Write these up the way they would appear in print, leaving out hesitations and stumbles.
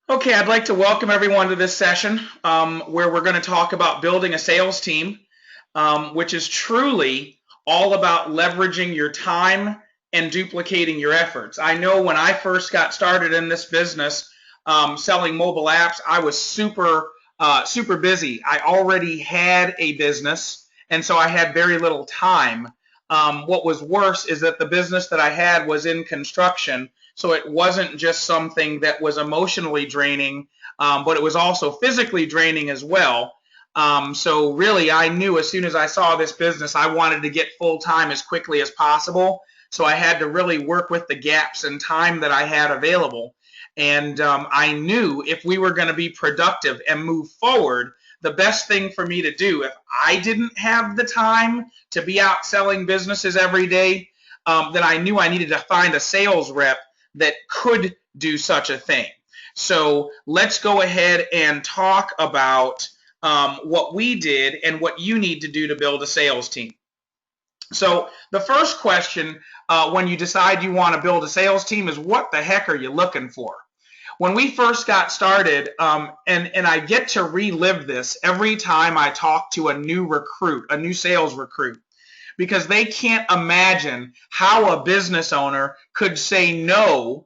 Okay, I'd like to welcome everyone to this session where we're going to talk about building a sales team, which is truly all about leveraging your time and duplicating your efforts. I know when I first got started in this business selling mobile apps, I was super busy. I already had a business, and so I had very little time. What was worse is that the business that I had was in construction, so it wasn't just something that was emotionally draining, but it was also physically draining as well. So really, I knew as soon as I saw this business, I wanted to get full time as quickly as possible. So I had to really work with the gaps in time that I had available. And I knew if we were going to be productive and move forward, the best thing for me to do, if I didn't have the time to be out selling businesses every day, then I knew I needed to find a sales rep that could do such a thing. So let's go ahead and talk about what we did and what you need to do to build a sales team. So the first question when you decide you want to build a sales team is, what the heck are you looking for? When we first got started, and I get to relive this every time I talk to a new recruit, a new sales recruit, because they can't imagine how a business owner could say no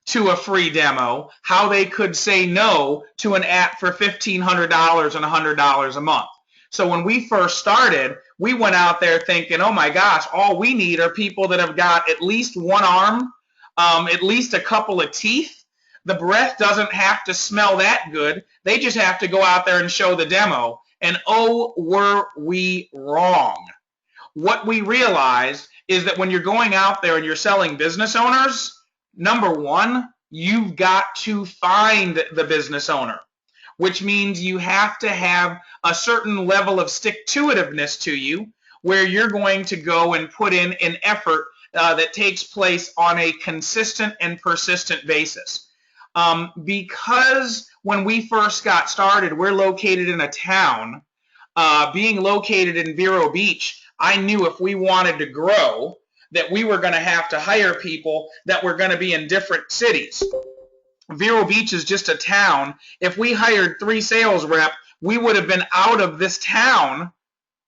to a free demo, how they could say no to an app for $1,500 and $100 a month. So when we first started, we went out there thinking, oh my gosh, all we need are people that have got at least one arm, at least a couple of teeth. The breath doesn't have to smell that good. They just have to go out there and show the demo. And oh, were we wrong. What we realized is that when you're going out there and you're selling business owners, number one, you've got to find the business owner, which means you have to have a certain level of stick-to-itiveness to you, where you're going to go and put in an effort that takes place on a consistent and persistent basis. Because when we first got started, we're located in a town. Being located in Vero Beach, I knew if we wanted to grow, that we were going to have to hire people that were going to be in different cities. Vero Beach is just a town. If we hired 3 sales reps, we would have been out of this town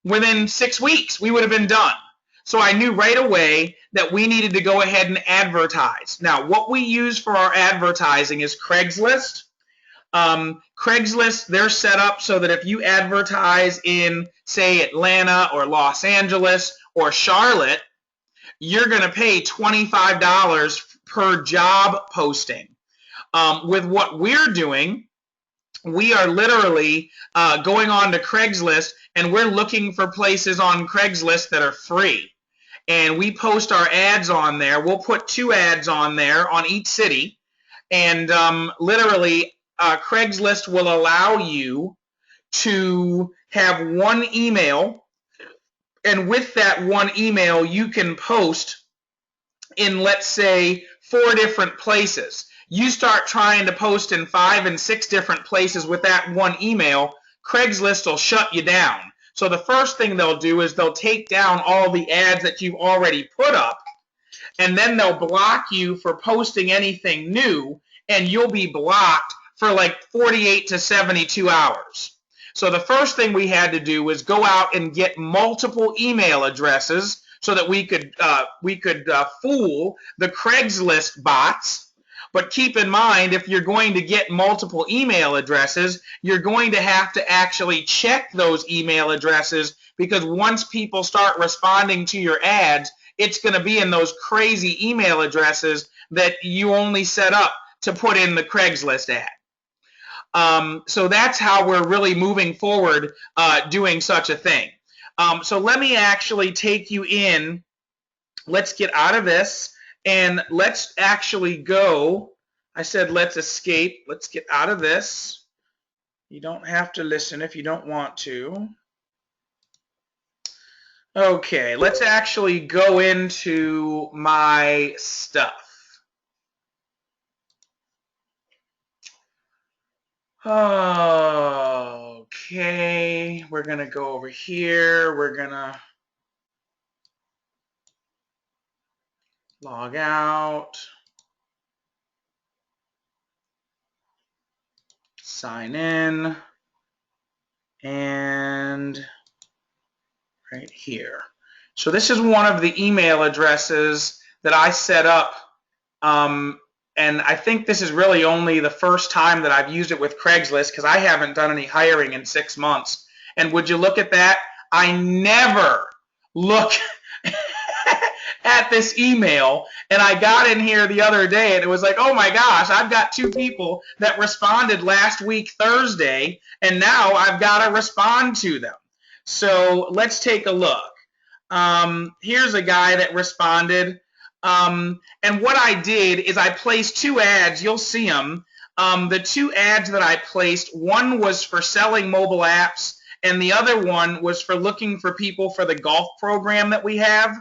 within 6 weeks. We would have been done. So I knew right away that we needed to go ahead and advertise. Now, what we use for our advertising is Craigslist. Craigslist, they're set up so that if you advertise in, say, Atlanta or Los Angeles or Charlotte, you're going to pay $25 per job posting. With what we're doing, we are literally going on to Craigslist, and we're looking for places on Craigslist that are free. And we post our ads on there. We'll put 2 ads on there on each city. And literally, Craigslist will allow you to have one email. And with that one email, you can post in, let's say, 4 different places. You start trying to post in 5 and 6 different places with that one email, Craigslist will shut you down. So the first thing they'll do is they'll take down all the ads that you've already put up, and then they'll block you for posting anything new, and you'll be blocked for like 48 to 72 hours. So the first thing we had to do was go out and get multiple email addresses so that we could fool the Craigslist bots. But keep in mind, if you're going to get multiple email addresses, you're going to have to actually check those email addresses, because once people start responding to your ads, it's going to be in those crazy email addresses that you only set up to put in the Craigslist ad. So that's how we're really moving forward doing such a thing. So let me actually take you in. Let's get out of this and let's actually go. I said let's escape. Let's get out of this. You don't have to listen if you don't want to. Okay, let's actually go into my stuff. Okay, we're going to go over here. We're going to log out. sign in, and right here. So this is one of the email addresses that I set up, and I think this is really only the first time that I've used it with Craigslist because I haven't done any hiring in 6 months. And would you look at that? I never look at this email, and I got in here the other day and it was like, oh my gosh, I've got 2 people that responded last week Thursday, and now I've got to respond to them. So let's take a look. Here's a guy that responded, and what I did is I placed 2 ads. You'll see them. The 2 ads that I placed, one was for selling mobile apps, and the other one was for looking for people for the golf program that we have.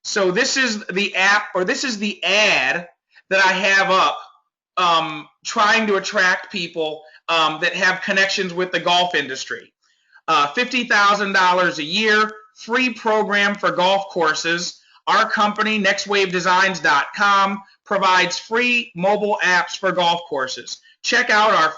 So this is the app, or this is the ad that I have up, trying to attract people that have connections with the golf industry. $50,000 a year, free program for golf courses. Our company, nextwavedesigns.com, provides free mobile apps for golf courses. Check out our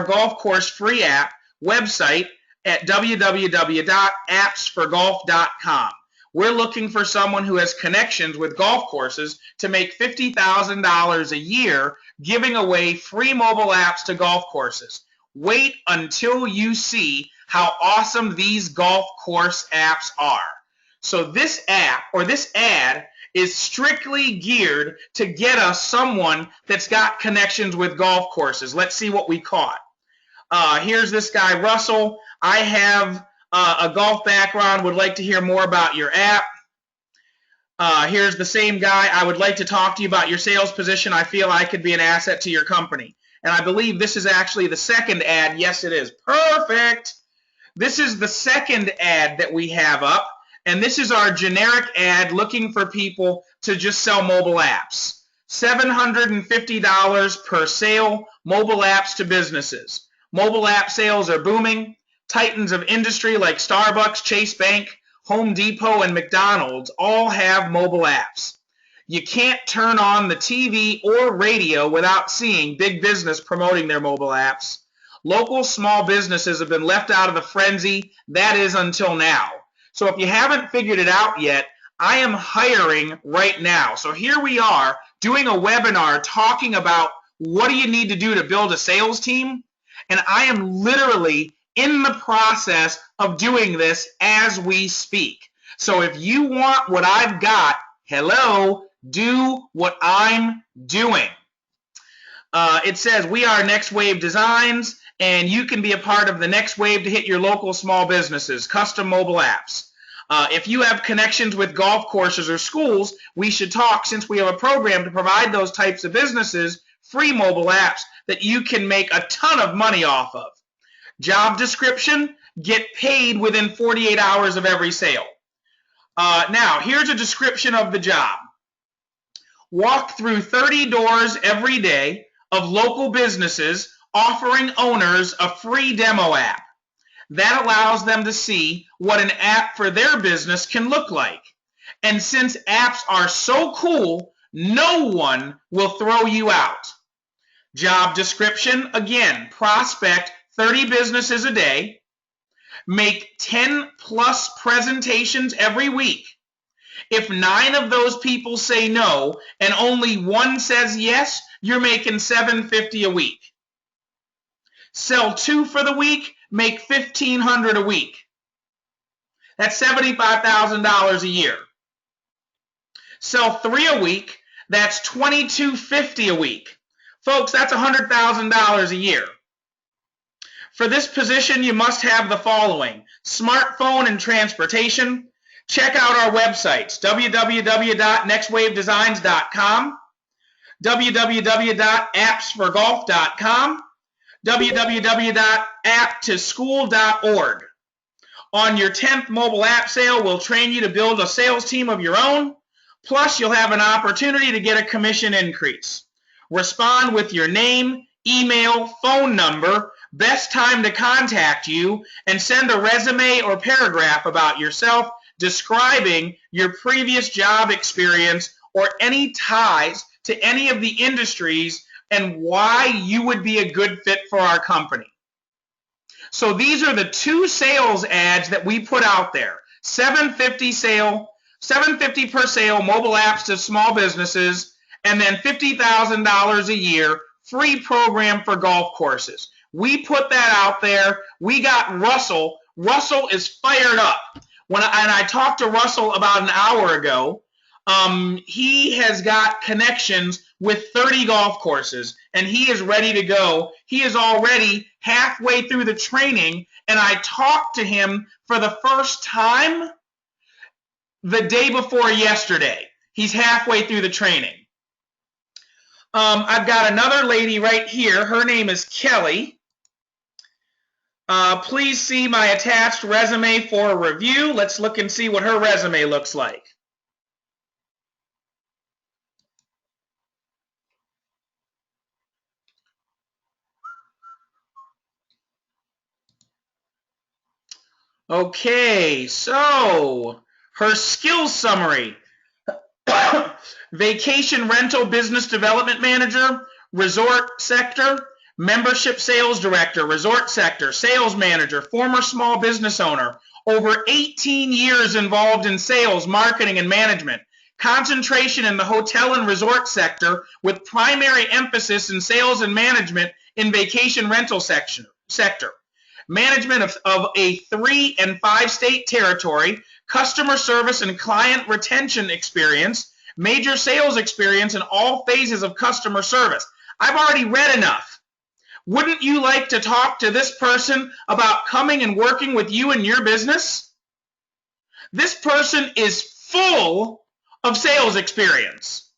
golf course free app website at www.appsforgolf.com. We're looking for someone who has connections with golf courses to make $50,000 a year giving away free mobile apps to golf courses. Wait until you see how awesome these golf course apps are. So this app, or this ad, is strictly geared to get us someone that's got connections with golf courses. Let's see what we caught. Here's this guy, Russell. I have a golf background, would like to hear more about your app. Here's the same guy. I would like to talk to you about your sales position. I feel I could be an asset to your company. And I believe this is actually the second ad. Yes, it is. Perfect. This is the second ad that we have up. And this is our generic ad looking for people to just sell mobile apps. $750 per sale, mobile apps to businesses. Mobile app sales are booming. Titans of industry like Starbucks, Chase Bank, Home Depot, and McDonald's all have mobile apps. You can't turn on the TV or radio without seeing big business promoting their mobile apps. Local small businesses have been left out of the frenzy. That is until now. So if you haven't figured it out yet, I am hiring right now. So here we are doing a webinar talking about what do you need to do to build a sales team. And I am literally in the process of doing this as we speak. So if you want what I've got, hello, do what I'm doing. It says we are Next Wave Designs, and you can be a part of the next wave to hit your local small businesses, custom mobile apps. If you have connections with golf courses or schools, we should talk, since we have a program to provide those types of businesses free mobile apps that you can make a ton of money off of. Job description, get paid within 48 hours of every sale. Now, here's a description of the job. Walk through 30 doors every day of local businesses offering owners a free demo app. That allows them to see what an app for their business can look like. And since apps are so cool, no one will throw you out. Job description, again, prospect 30 businesses a day, make 10 plus presentations every week. If 9 of those people say no and only 1 says yes, you're making $750 a week. Sell 2 for the week, make $1,500 a week. That's $75,000 a year. Sell 3 a week, that's $2,250 a week. Folks, that's $100,000 a year. For this position, you must have the following: smartphone and transportation. Check out our websites, www.nextwavedesigns.com, www.appsforgolf.com, www.apptoschool.org. On your 10th mobile app sale, we'll train you to build a sales team of your own, plus you'll have an opportunity to get a commission increase. Respond with your name, email, phone number, best time to contact you, and send a resume or paragraph about yourself describing your previous job experience or any ties to any of the industries and why you would be a good fit for our company. So these are the 2 sales ads that we put out there. $750 per sale, mobile apps to small businesses, and then $50,000 a year, free program for golf courses. We put that out there. We got Russell. Russell is fired up. And I talked to Russell about an hour ago. He has got connections with 30 golf courses, and he is ready to go. He is already halfway through the training, and I talked to him for the first time the day before yesterday. He's halfway through the training. I've got another lady right here. Her name is Kelly. Please see my attached resume for a review. Let's look and see what her resume looks like. Okay, so her skills summary. Vacation rental business development manager, resort sector, membership sales director, resort sector, sales manager, former small business owner, over 18 years involved in sales, marketing, and management. Concentration in the hotel and resort sector with primary emphasis in sales and management in vacation rental sector. Management of a 3- and 5-state territory, customer service and client retention experience, major sales experience in all phases of customer service. I've already read enough. Wouldn't you like to talk to this person about coming and working with you in your business? This person is full of sales experience.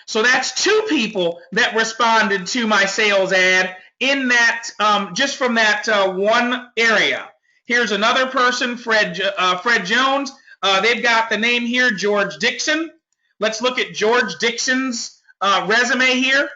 So that's 2 people that responded to my sales ad in that, just from that one area. Here's another person, Fred Jones. They've got the name here, George Dixon. Let's look at George Dixon's resume here.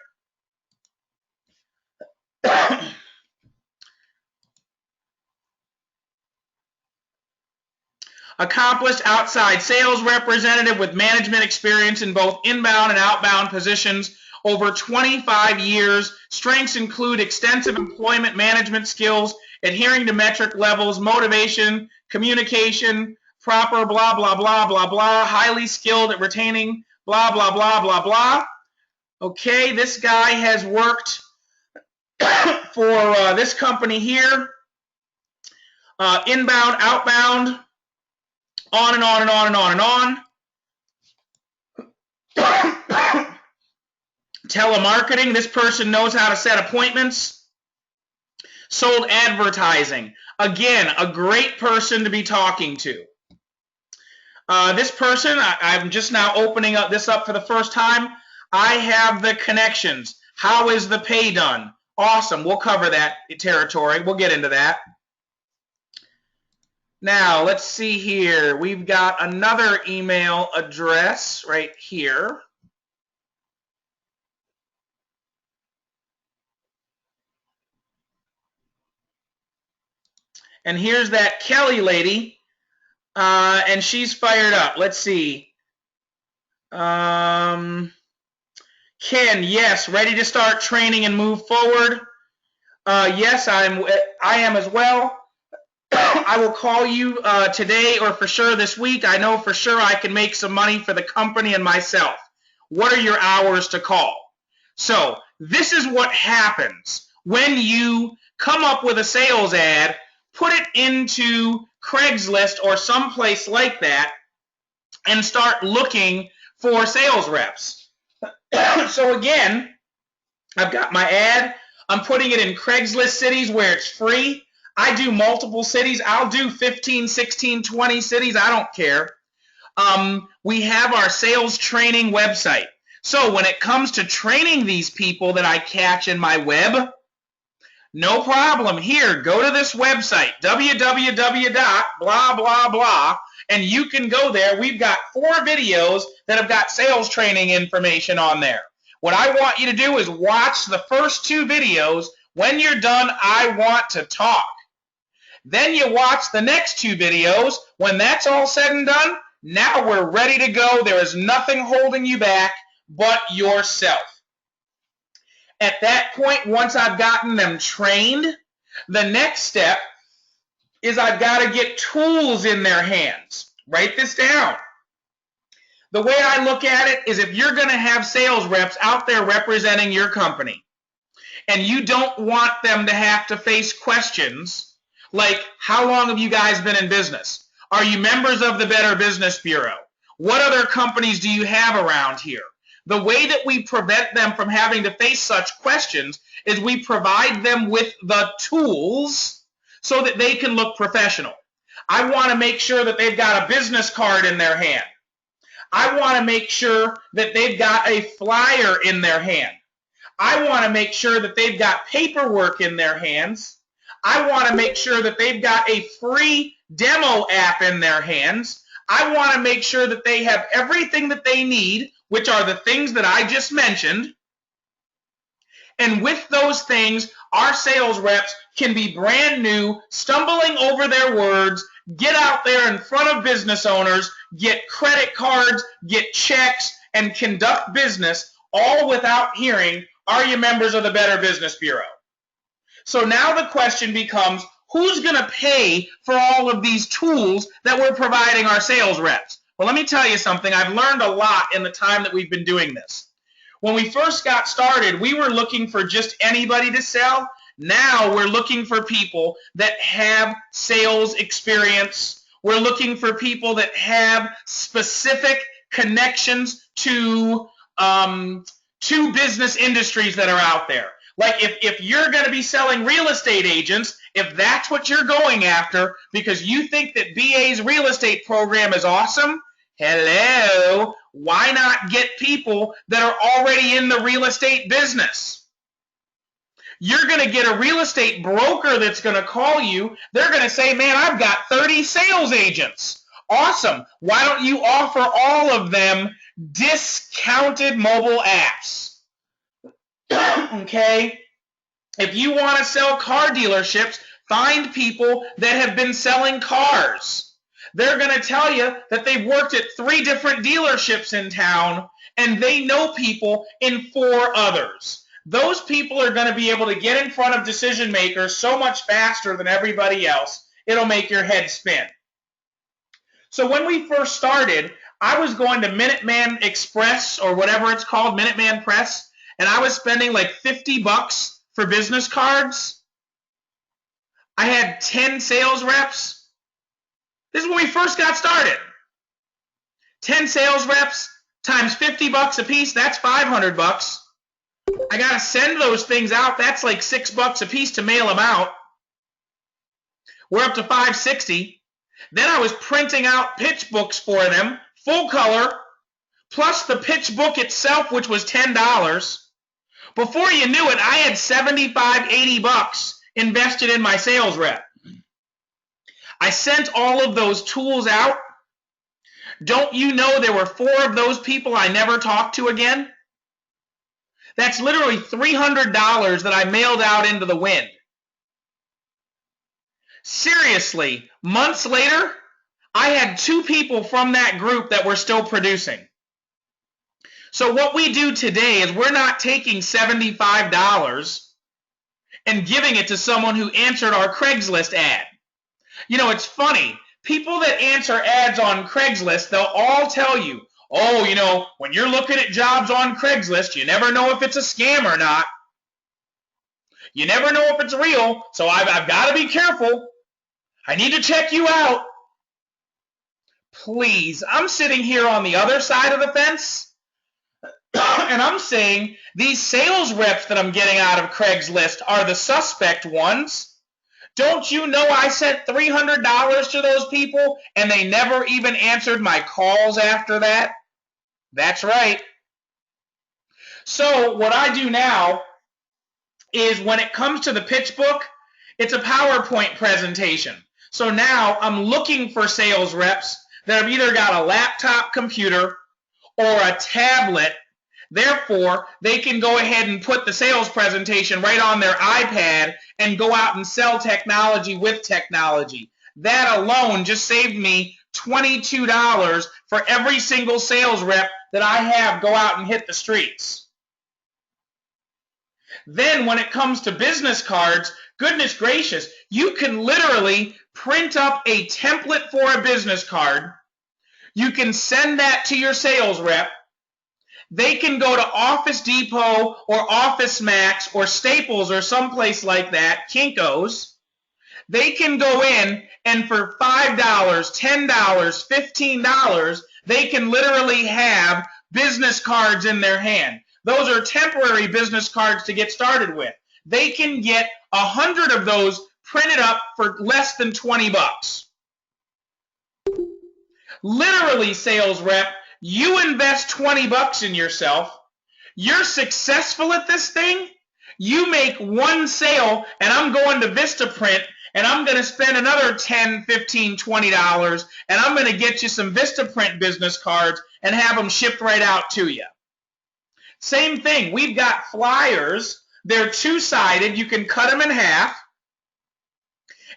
Accomplished outside sales representative with management experience in both inbound and outbound positions, over 25 years. Strengths include extensive employment management skills, adhering to metric levels, motivation, communication, proper blah, blah, blah, blah, blah, highly skilled at retaining blah, blah, blah, blah, blah. Okay, this guy has worked for this company here, inbound, outbound, on and on and on and on and on. Telemarketing, this person knows how to set appointments. Sold advertising. Again, a great person to be talking to. This person, I'm just now opening this up for the first time. I have the connections. How is the pay done? Awesome. We'll cover that territory. We'll get into that. Now, let's see here. We've got another email address right here. And here's that Kelly lady, and she's fired up. Let's see. Ken, yes, ready to start training and move forward. Yes, I am as well. I will call you today or for sure this week. I know for sure I can make some money for the company and myself. What are your hours to call? So this is what happens when you come up with a sales ad, put it into Craigslist or someplace like that, and start looking for sales reps. So again, I've got my ad. I'm putting it in Craigslist cities where it's free. I do multiple cities. I'll do 15, 16, 20 cities. I don't care. We have our sales training website. So when it comes to training these people that I catch in my web, no problem. Here, go to this website, www.blah, blah, blah, and you can go there. We've got 4 videos that have got sales training information on there. What I want you to do is watch the first 2 videos. When you're done, I want to talk. Then you watch the next 2 videos. When that's all said and done, now we're ready to go. There is nothing holding you back but yourself. At that point, once I've gotten them trained, the next step is I've got to get tools in their hands. Write this down. The way I look at it is if you're going to have sales reps out there representing your company, and you don't want them to have to face questions like, how long have you guys been in business? Are you members of the Better Business Bureau? What other companies do you have around here? The way that we prevent them from having to face such questions is we provide them with the tools so that they can look professional. I want to make sure that they've got a business card in their hand. I want to make sure that they've got a flyer in their hand. I want to make sure that they've got paperwork in their hands. I want to make sure that they've got a free demo app in their hands. I want to make sure that they have everything that they need, which are the things that I just mentioned. And with those things, our sales reps can be brand new, stumbling over their words, get out there in front of business owners, get credit cards, get checks, and conduct business, all without hearing, are you members of the Better Business Bureau? So now the question becomes, who's going to pay for all of these tools that we're providing our sales reps? Well, let me tell you something. I've learned a lot in the time that we've been doing this. When we first got started, we were looking for just anybody to sell. Now we're looking for people that have sales experience. We're looking for people that have specific connections to business industries that are out there. Like if you're going to be selling real estate agents, if that's what you're going after because you think that BA's real estate program is awesome, hello, why not get people that are already in the real estate business? You're going to get a real estate broker that's going to call you. They're going to say, man, I've got 30 sales agents. Awesome. Why don't you offer all of them discounted mobile apps? Okay? If you want to sell car dealerships, find people that have been selling cars. They're going to tell you that they've worked at 3 different dealerships in town and they know people in 4 others. Those people are going to be able to get in front of decision makers so much faster than everybody else, it'll make your head spin. So when we first started, I was going to Minuteman Express or whatever it's called, Minuteman Press, and I was spending like $50 for business cards. I had 10 sales reps. This is when we first got started. 10 sales reps times $50 a piece, that's $500. I got to send those things out. That's like $6 a piece to mail them out. We're up to $560. Then I was printing out pitch books for them, full color, plus the pitch book itself, which was $10. Before you knew it, I had $75, $80 invested in my sales rep. I sent all of those tools out. Don't you know there were 4 of those people I never talked to again? That's literally $300 that I mailed out into the wind. Seriously, months later, I had 2 people from that group that were still producing. So what we do today is we're not taking $75 and giving it to someone who answered our Craigslist ad. You know, it's funny. People that answer ads on Craigslist, they'll all tell you, oh, you know, when you're looking at jobs on Craigslist, you never know if it's a scam or not. You never know if it's real, so I've got to be careful. I need to check you out. Please, I'm sitting here on the other side of the fence, and I'm saying these sales reps that I'm getting out of Craigslist are the suspect ones. Don't you know I sent $300 to those people and they never even answered my calls after that? That's right. So what I do now is when it comes to the pitch book, it's a PowerPoint presentation. So now I'm looking for sales reps that have either got a laptop computer or a tablet. Therefore, they can go ahead and put the sales presentation right on their iPad and go out and sell technology with technology. That alone just saved me $22 for every single sales rep that I have go out and hit the streets. Then when it comes to business cards, goodness gracious, you can literally print up a template for a business card. You can send that to your sales rep. They can go to Office Depot or Office Max or Staples or someplace like that, Kinko's. They can go in and for $5, $10, $15, they can literally have business cards in their hand. Those are temporary business cards to get started with. They can get 100 of those printed up for less than 20 bucks. Literally, sales rep, you invest 20 bucks in yourself. You're successful at this thing. You make one sale, and I'm going to Vistaprint, and I'm going to spend another $10, $15, $20, and I'm going to get you some Vistaprint business cards and have them shipped right out to you. Same thing. We've got flyers. They're two-sided. You can cut them in half.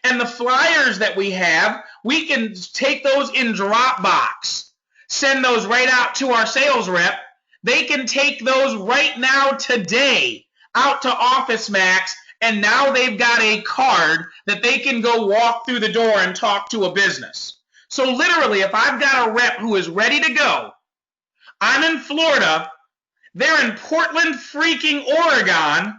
And the flyers that we have, we can take those in Dropbox, send those right out to our sales rep. They can take those right now today out to Office Max, and now they've got a card that they can go walk through the door and talk to a business. So literally, if I've got a rep who is ready to go, I'm in Florida, they're in Portland, freaking Oregon,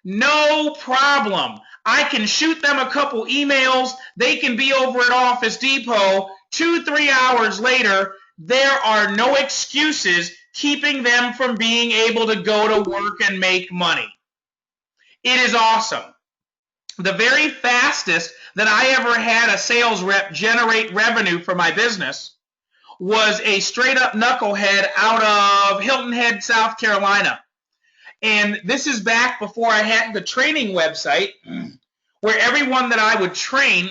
no problem. I can shoot them a couple emails. They can be over at Office Depot. 2-3 hours later, there are no excuses keeping them from being able to go to work and make money. It is awesome. The very fastest that I ever had a sales rep generate revenue for my business was a straight up knucklehead out of Hilton Head, South Carolina. And this is back before I had the training website where everyone that I would train,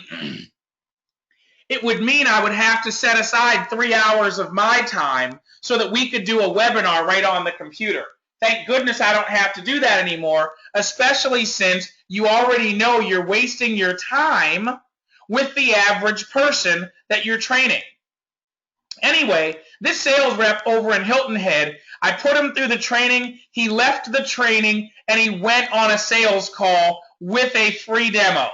it would mean I would have to set aside 3 hours of my time so that we could do a webinar right on the computer. Thank goodness I don't have to do that anymore, especially since you already know you're wasting your time with the average person that you're training. Anyway, this sales rep over in Hilton Head, I put him through the training, he left the training, and he went on a sales call with a free demo.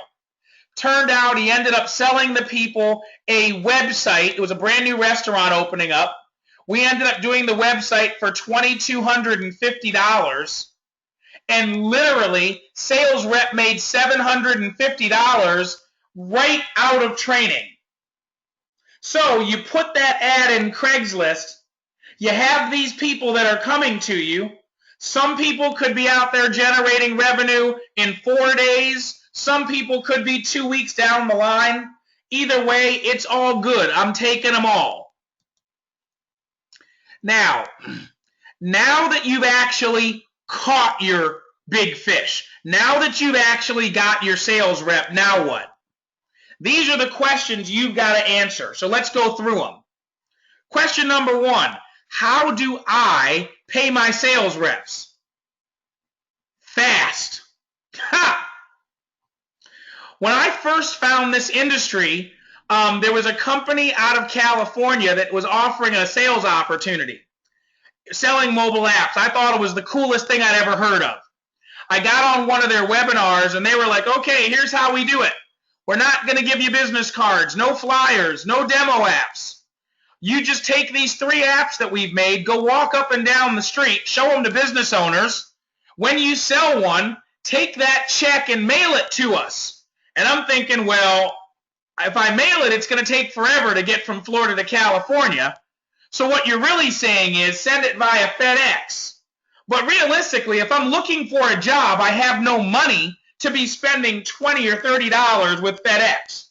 Turned out he ended up selling the people a website. It was a brand new restaurant opening up. We ended up doing the website for $2,250, and literally, sales rep made $750 right out of training. So you put that ad in Craigslist, you have these people that are coming to you. Some people could be out there generating revenue in 4 days. Some people could be 2 weeks down the line. Either way, it's all good. I'm taking them all. Now that you've actually caught your big fish, now that you've actually got your sales rep, now what? These are the questions you've got to answer. So let's go through them. Question number 1, how do I pay my sales reps? Fast. Ha! When I first found this industry, there was a company out of California that was offering a sales opportunity, selling mobile apps. I thought it was the coolest thing I'd ever heard of. I got on one of their webinars, and they were like, okay, here's how we do it. We're not going to give you business cards, no flyers, no demo apps. You just take these 3 apps that we've made, go walk up and down the street, show them to business owners. When you sell one, take that check and mail it to us. And I'm thinking, well, if I mail it, it's going to take forever to get from Florida to California. So what you're really saying is send it via FedEx. But realistically, if I'm looking for a job, I have no money to be spending $20 or $30 with FedEx.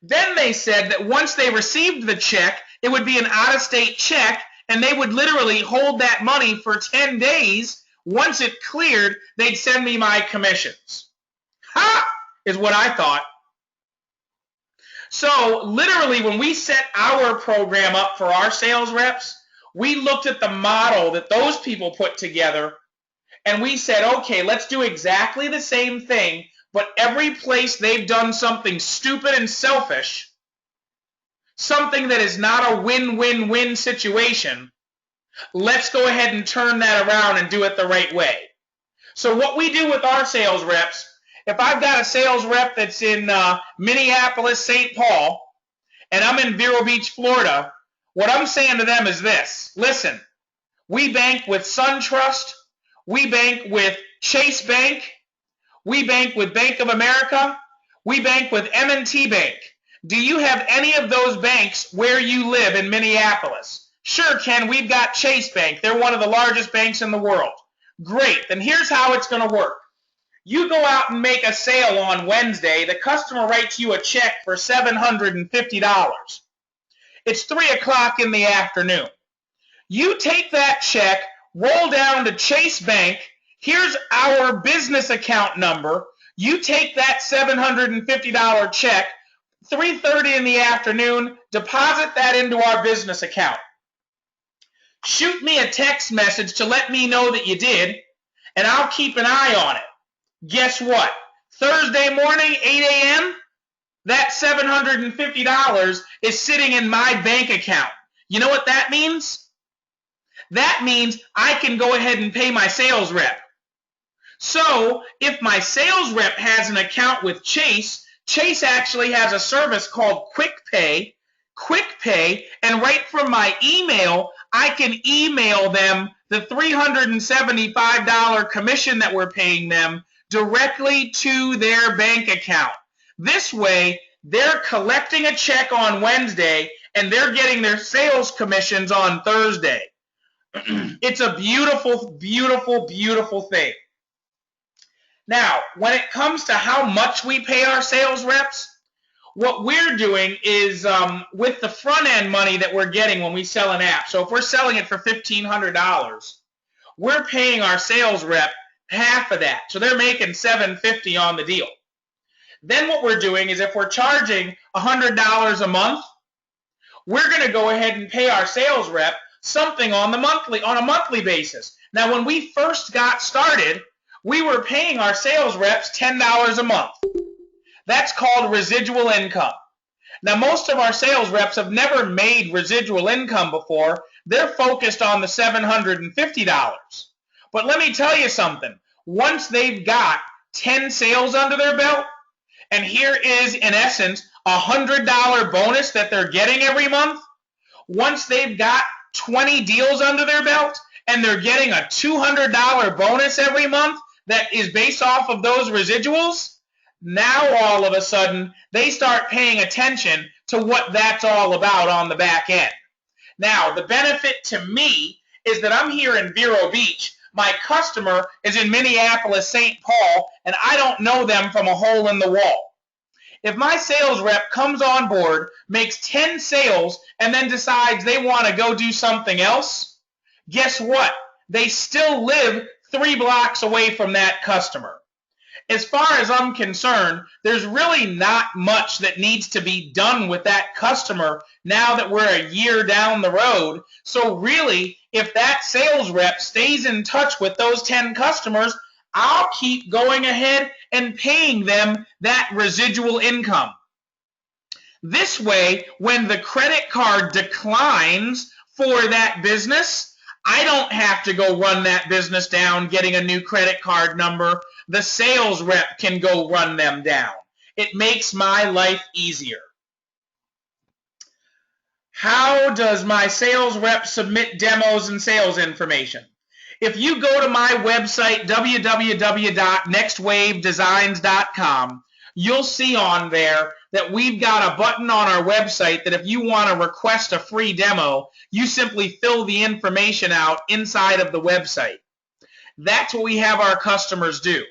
Then they said that once they received the check, it would be an out-of-state check, and they would literally hold that money for 10 days. Once it cleared, they'd send me my commissions. Ha! Is what I thought. So literally, when we set our program up for our sales reps, we looked at the model that those people put together, and we said, okay, let's do exactly the same thing, but every place they've done something stupid and selfish, something that is not a win-win-win situation, let's go ahead and turn that around and do it the right way. So what we do with our sales reps, if I've got a sales rep that's in Minneapolis, St. Paul, and I'm in Vero Beach, Florida, what I'm saying to them is this. Listen, we bank with SunTrust. We bank with Chase Bank. We bank with Bank of America. We bank with M&T Bank. Do you have any of those banks where you live in Minneapolis? Sure, Ken, we've got Chase Bank. They're one of the largest banks in the world. Great. Then here's how it's going to work. You go out and make a sale on Wednesday. The customer writes you a check for $750. It's 3 o'clock in the afternoon. You take that check, roll down to Chase Bank. Here's our business account number. You take that $750 check, 3:30 in the afternoon, deposit that into our business account. Shoot me a text message to let me know that you did, and I'll keep an eye on it. Guess what? Thursday morning, 8 a.m., that $750 is sitting in my bank account. You know what that means? That means I can go ahead and pay my sales rep. So if my sales rep has an account with Chase, Chase actually has a service called Quick Pay, and right from my email, I can email them the $375 commission that we're paying them directly to their bank account. This way, they're collecting a check on Wednesday and they're getting their sales commissions on Thursday. It's a beautiful, beautiful, beautiful thing. Now, when it comes to how much we pay our sales reps, what we're doing is with the front end money that we're getting when we sell an app. So if we're selling it for $1,500, we're paying our sales rep half of that. So they're making $750 on the deal. Then what we're doing is if we're charging $100 a month, we're going to go ahead and pay our sales rep something on a monthly basis. Now, when we first got started, we were paying our sales reps $10 a month. That's called residual income. Now, most of our sales reps have never made residual income before. They're focused on the $750. But let me tell you something. Once they've got 10 sales under their belt, and here is, in essence, a $100 bonus that they're getting every month. Once they've got 20 deals under their belt, and they're getting a $200 bonus every month that is based off of those residuals, now all of a sudden, they start paying attention to what that's all about on the back end. Now, the benefit to me is that I'm here in Vero Beach. My customer is in Minneapolis, St. Paul, and I don't know them from a hole in the wall. If my sales rep comes on board, makes 10 sales, and then decides they want to go do something else, guess what? They still live 3 blocks away from that customer. As far as I'm concerned, there's really not much that needs to be done with that customer now that we're a year down the road. So really, if that sales rep stays in touch with those 10 customers, I'll keep going ahead and paying them that residual income. This way, when the credit card declines for that business, I don't have to go run that business down getting a new credit card number. The sales rep can go run them down. It makes my life easier. How does my sales rep submit demos and sales information? If you go to my website, www.nextwavedesigns.com, you'll see on there that we've got a button on our website that if you want to request a free demo, you simply fill the information out inside of the website. That's what we have our customers do.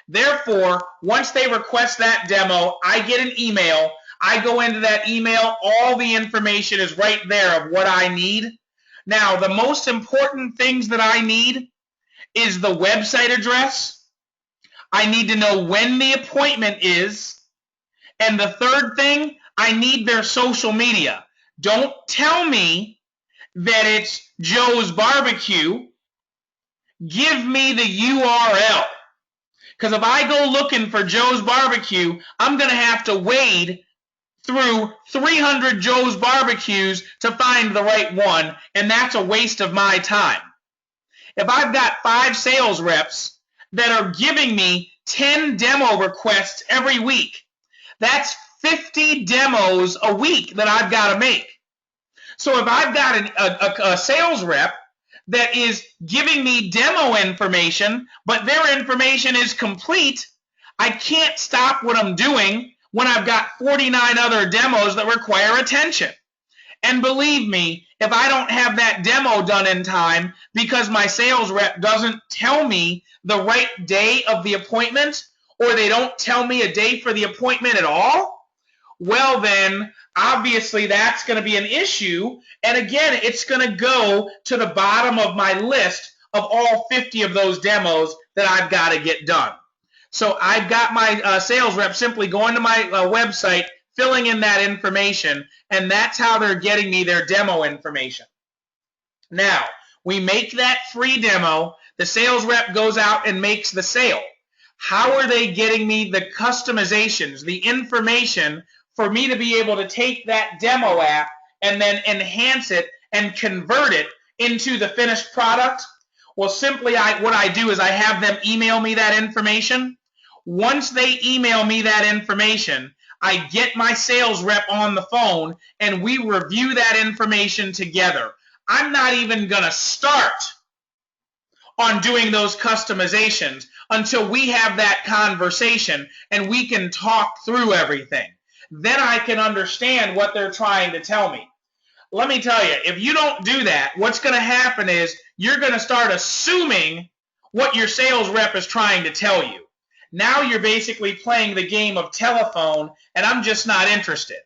Therefore, once they request that demo, I get an email. I go into that email. All the information is right there of what I need. Now, the most important things that I need is the website address. I need to know when the appointment is. And the third thing, I need their social media. Don't tell me that it's Joe's Barbecue. Give me the URL. Because if I go looking for Joe's Barbecue, I'm going to have to wade through 300 Joe's Barbecues to find the right one, and that's a waste of my time. If I've got 5 sales reps that are giving me 10 demo requests every week. That's 50 demos a week that I've got to make. So if I've got a sales rep that is giving me demo information, but their information is complete, I can't stop what I'm doing when I've got 49 other demos that require attention. And believe me, if I don't have that demo done in time because my sales rep doesn't tell me the right day of the appointment, or they don't tell me a day for the appointment at all, well then, obviously that's going to be an issue. And again, it's going to go to the bottom of my list of all 50 of those demos that I've got to get done. So I've got my sales rep simply going to my website, filling in that information, and that's how they're getting me their demo information. Now, we make that free demo. The sales rep goes out and makes the sale. How are they getting me the customizations, the information for me to be able to take that demo app and then enhance it and convert it into the finished product? Well, simply what I do is I have them email me that information. Once they email me that information, I get my sales rep on the phone and we review that information together. I'm not even going to start on doing those customizations until we have that conversation and we can talk through everything. Then I can understand what they're trying to tell me. Let me tell you, if you don't do that, what's going to happen is you're going to start assuming what your sales rep is trying to tell you. Now you're basically playing the game of telephone, and I'm just not interested.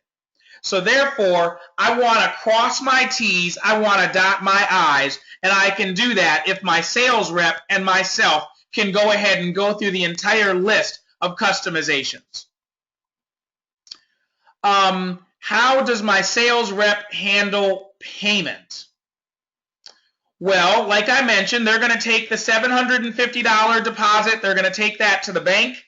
So therefore, I want to cross my T's, I want to dot my I's, and I can do that if my sales rep and myself can go ahead and go through the entire list of customizations. How does my sales rep handle payment? Well, like I mentioned, they're going to take the $750 deposit. They're going to take that to the bank.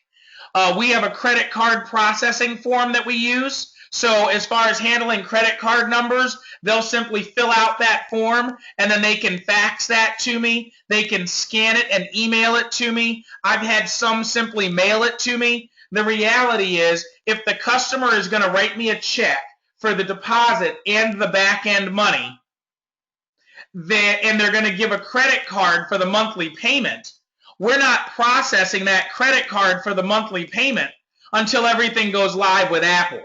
We have a credit card processing form that we use. So as far as handling credit card numbers, they'll simply fill out that form and then they can fax that to me. They can scan it and email it to me. I've had some simply mail it to me. The reality is, if the customer is going to write me a check for the deposit and the back end money, and they're going to give a credit card for the monthly payment, we're not processing that credit card for the monthly payment until everything goes live with Apple.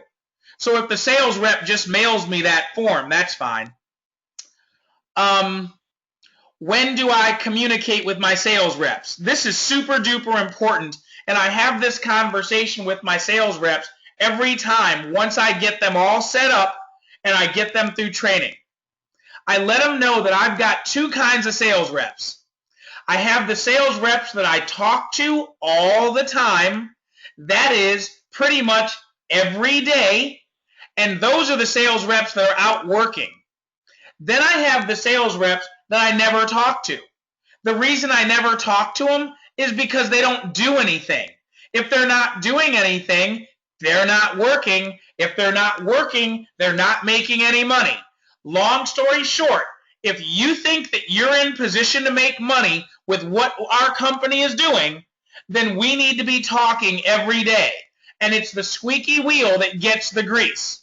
So if the sales rep just mails me that form, that's fine. When do I communicate with my sales reps? This is super duper important, and I have this conversation with my sales reps every time once I get them all set up and I get them through training. I let them know that I've got two kinds of sales reps. I have the sales reps that I talk to all the time. That is pretty much every day. And those are the sales reps that are out working. Then I have the sales reps that I never talk to. The reason I never talk to them is because they don't do anything. If they're not doing anything, they're not working. If they're not working, they're not making any money. Long story short, if you think that you're in position to make money with what our company is doing, then we need to be talking every day. And it's the squeaky wheel that gets the grease.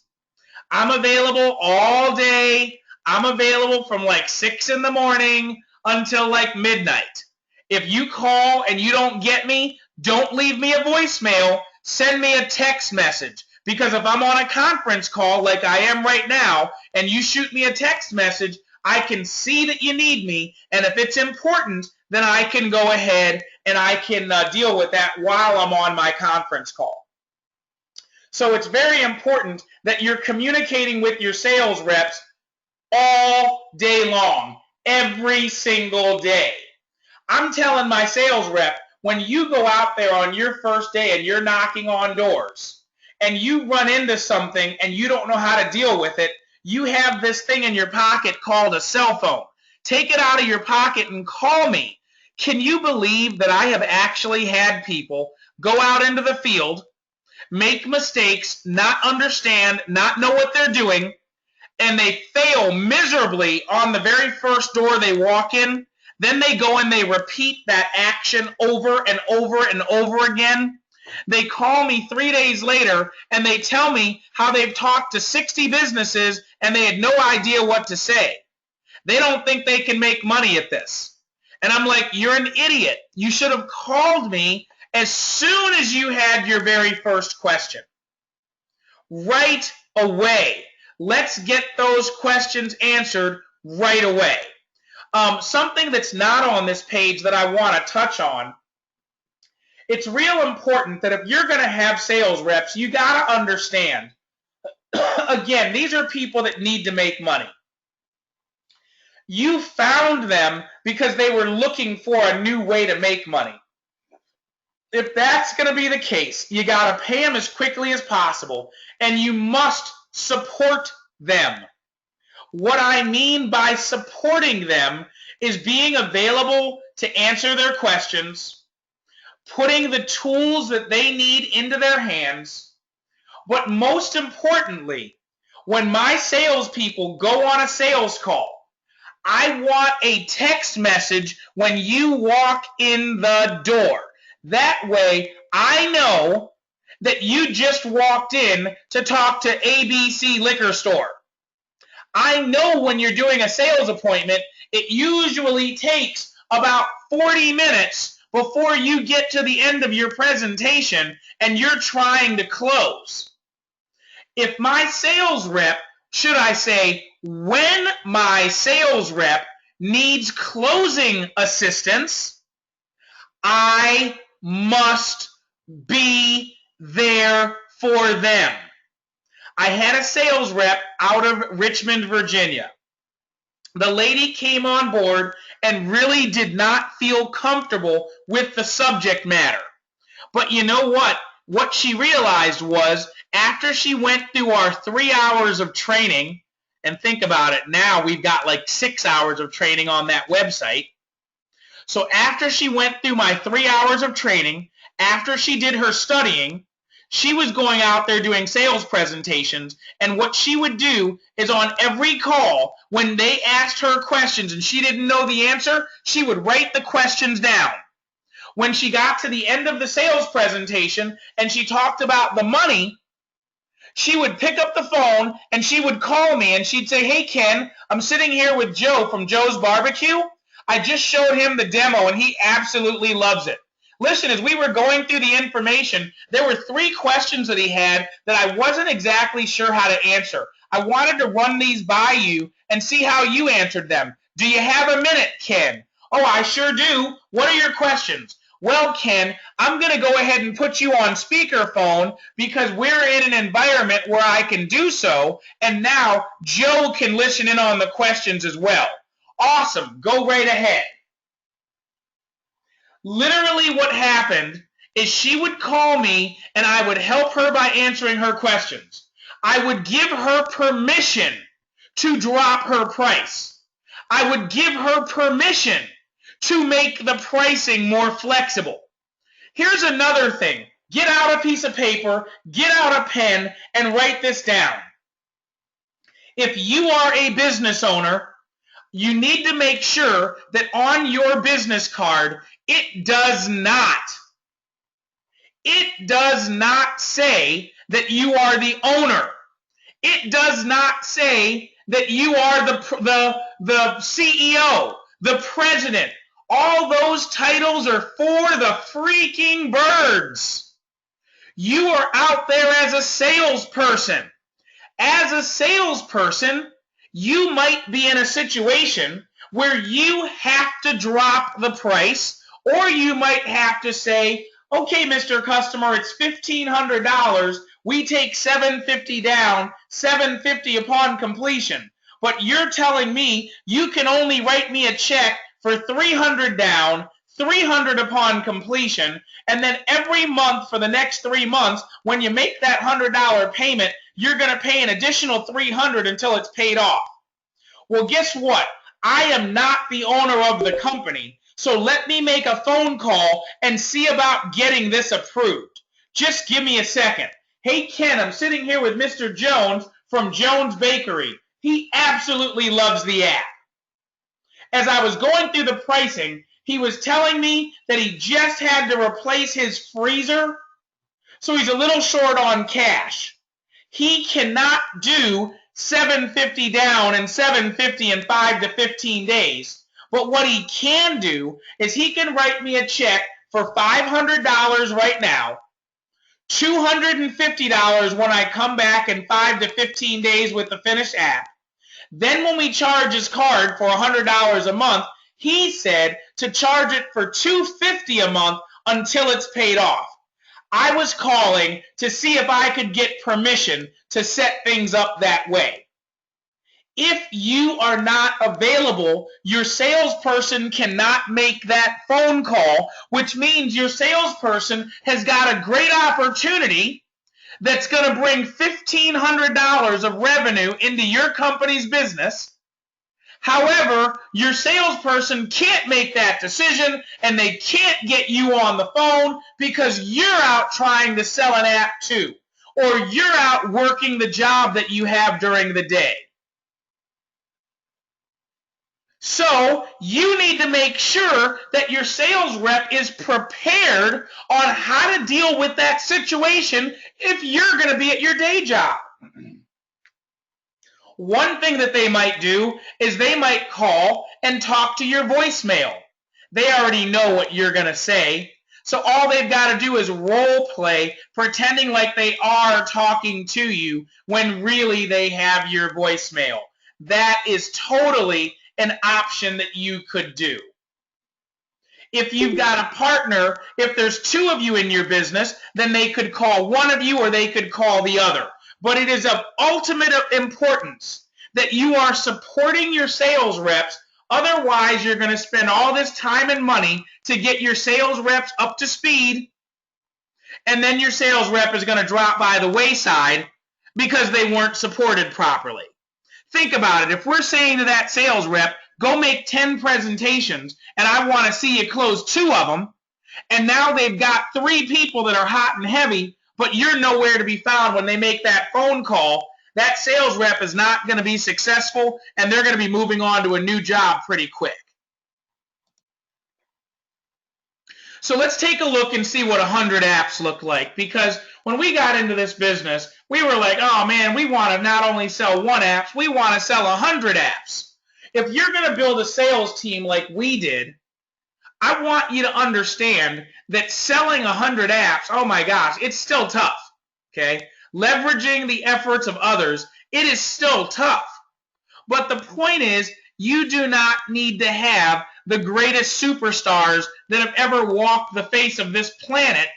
I'm available all day. I'm available from like 6 in the morning until like midnight. If you call and you don't get me, don't leave me a voicemail. Send me a text message. Because if I'm on a conference call like I am right now and you shoot me a text message, I can see that you need me. And if it's important, then I can go ahead and I can deal with that while I'm on my conference call. So it's very important that you're communicating with your sales reps all day long, every single day. I'm telling my sales rep, when you go out there on your first day and you're knocking on doors and you run into something and you don't know how to deal with it, you have this thing in your pocket called a cell phone. Take it out of your pocket and call me. Can you believe that I have actually had people go out into the field, make mistakes, not understand, not know what they're doing, and they fail miserably on the very first door they walk in? Then they go and they repeat that action over and over and over again. They call me 3 days later and they tell me how they've talked to 60 businesses and they had no idea what to say. They don't think they can make money at this. And I'm like, you're an idiot. You should have called me as soon as you had your very first question. Right away. Let's get those questions answered right away. Something that's not on this page that I want to touch on, it's real important that if you're going to have sales reps, you got to understand, again, these are people that need to make money. You found them because they were looking for a new way to make money. If that's going to be the case, you got to pay them as quickly as possible, and you must support them. What I mean by supporting them is being available to answer their questions, putting the tools that they need into their hands, but most importantly, when my salespeople go on a sales call, I want a text message when you walk in the door. That way, I know that you just walked in to talk to ABC Liquor Store. I know when you're doing a sales appointment, it usually takes about 40 minutes before you get to the end of your presentation and you're trying to close. If my sales rep, should I say, when my sales rep needs closing assistance, I must be there for them. I had a sales rep out of Richmond, Virginia. The lady came on board and really did not feel comfortable with the subject matter. But you know what? What she realized was after she went through our 3 hours of training, and think about it, now we've got like 6 hours of training on that website. So after she went through my 3 hours of training, after she did her studying, she was going out there doing sales presentations, and what she would do is on every call, when they asked her questions and she didn't know the answer, she would write the questions down. When she got to the end of the sales presentation and she talked about the money, she would pick up the phone and she would call me and she'd say, "Hey Ken, I'm sitting here with Joe from Joe's Barbecue. I just showed him the demo and he absolutely loves it. Listen, as we were going through the information, there were 3 questions that he had that I wasn't exactly sure how to answer. I wanted to run these by you and see how you answered them. Do you have a minute, Ken?" "Oh, I sure do. What are your questions?" "Well, Ken, I'm going to go ahead and put you on speakerphone because we're in an environment where I can do so, and now Joe can listen in on the questions as well." "Awesome. Go right ahead." Literally what happened is she would call me and I would help her by answering her questions. I would give her permission to drop her price. I would give her permission to make the pricing more flexible. Here's another thing. Get out a piece of paper, get out a pen, and write this down. If you are a business owner, you need to make sure that on your business card, it does not say that you are the owner. It does not say that you are the CEO, the president. All those titles are for the freaking birds. You are out there as a salesperson. As a salesperson, you might be in a situation where you have to drop the price, or you might have to say, "Okay, Mr. Customer, it's $1,500. We take $750 down, $750 upon completion." But you're telling me you can only write me a check for $300 down, $300 upon completion, and then every month for the next 3 months, when you make that $100 payment, you're going to pay an additional $300 until it's paid off. Well, guess what? I am not the owner of the company, so let me make a phone call and see about getting this approved. Just give me a second. "Hey, Ken, I'm sitting here with Mr. Jones from Jones Bakery. He absolutely loves the app." as I was going through the pricing, he was telling me that he just had to replace his freezer, so he's a little short on cash. He cannot do $750 down and $750 in 5 to 15 days. But what he can do is he can write me a check for $500 right now, $250 when I come back in 5 to 15 days with the finished app. Then when we charge his card for $100 a month, he said to charge it for $250 a month until it's paid off. I was calling to see if I could get permission to set things up that way. If you are not available, your salesperson cannot make that phone call, which means your salesperson has got a great opportunity that's going to bring $1,500 of revenue into your company's business. However, your salesperson can't make that decision and they can't get you on the phone because you're out trying to sell an app too, or you're out working the job that you have during the day. So you need to make sure that your sales rep is prepared on how to deal with that situation if you're going to be at your day job. One thing that they might do is they might call and talk to your voicemail. They already know what you're going to say. So all they've got to do is role play, pretending like they are talking to you when really they have your voicemail. That is totally an option that you could do. If you've got a partner, if there's two of you in your business, then they could call one of you or they could call the other. But it is of ultimate importance that you are supporting your sales reps. Otherwise, you're going to spend all this time and money to get your sales reps up to speed, and then your sales rep is going to drop by the wayside because they weren't supported properly. Think about it. If we're saying to that sales rep, go make 10 presentations, and I want to see you close 2 of them, and now they've got 3 people that are hot and heavy, but you're nowhere to be found when they make that phone call, that sales rep is not going to be successful, and they're going to be moving on to a new job pretty quick. So let's take a look and see what 100 apps look like, because when we got into this business, we were like, oh man, we want to not only sell 1 app, we want to sell 100 apps. If you're going to build a sales team like we did, I want you to understand that selling 100 apps, oh my gosh, it's still tough, okay? Leveraging the efforts of others, it is still tough. But the point is, you do not need to have the greatest superstars that have ever walked the face of this planet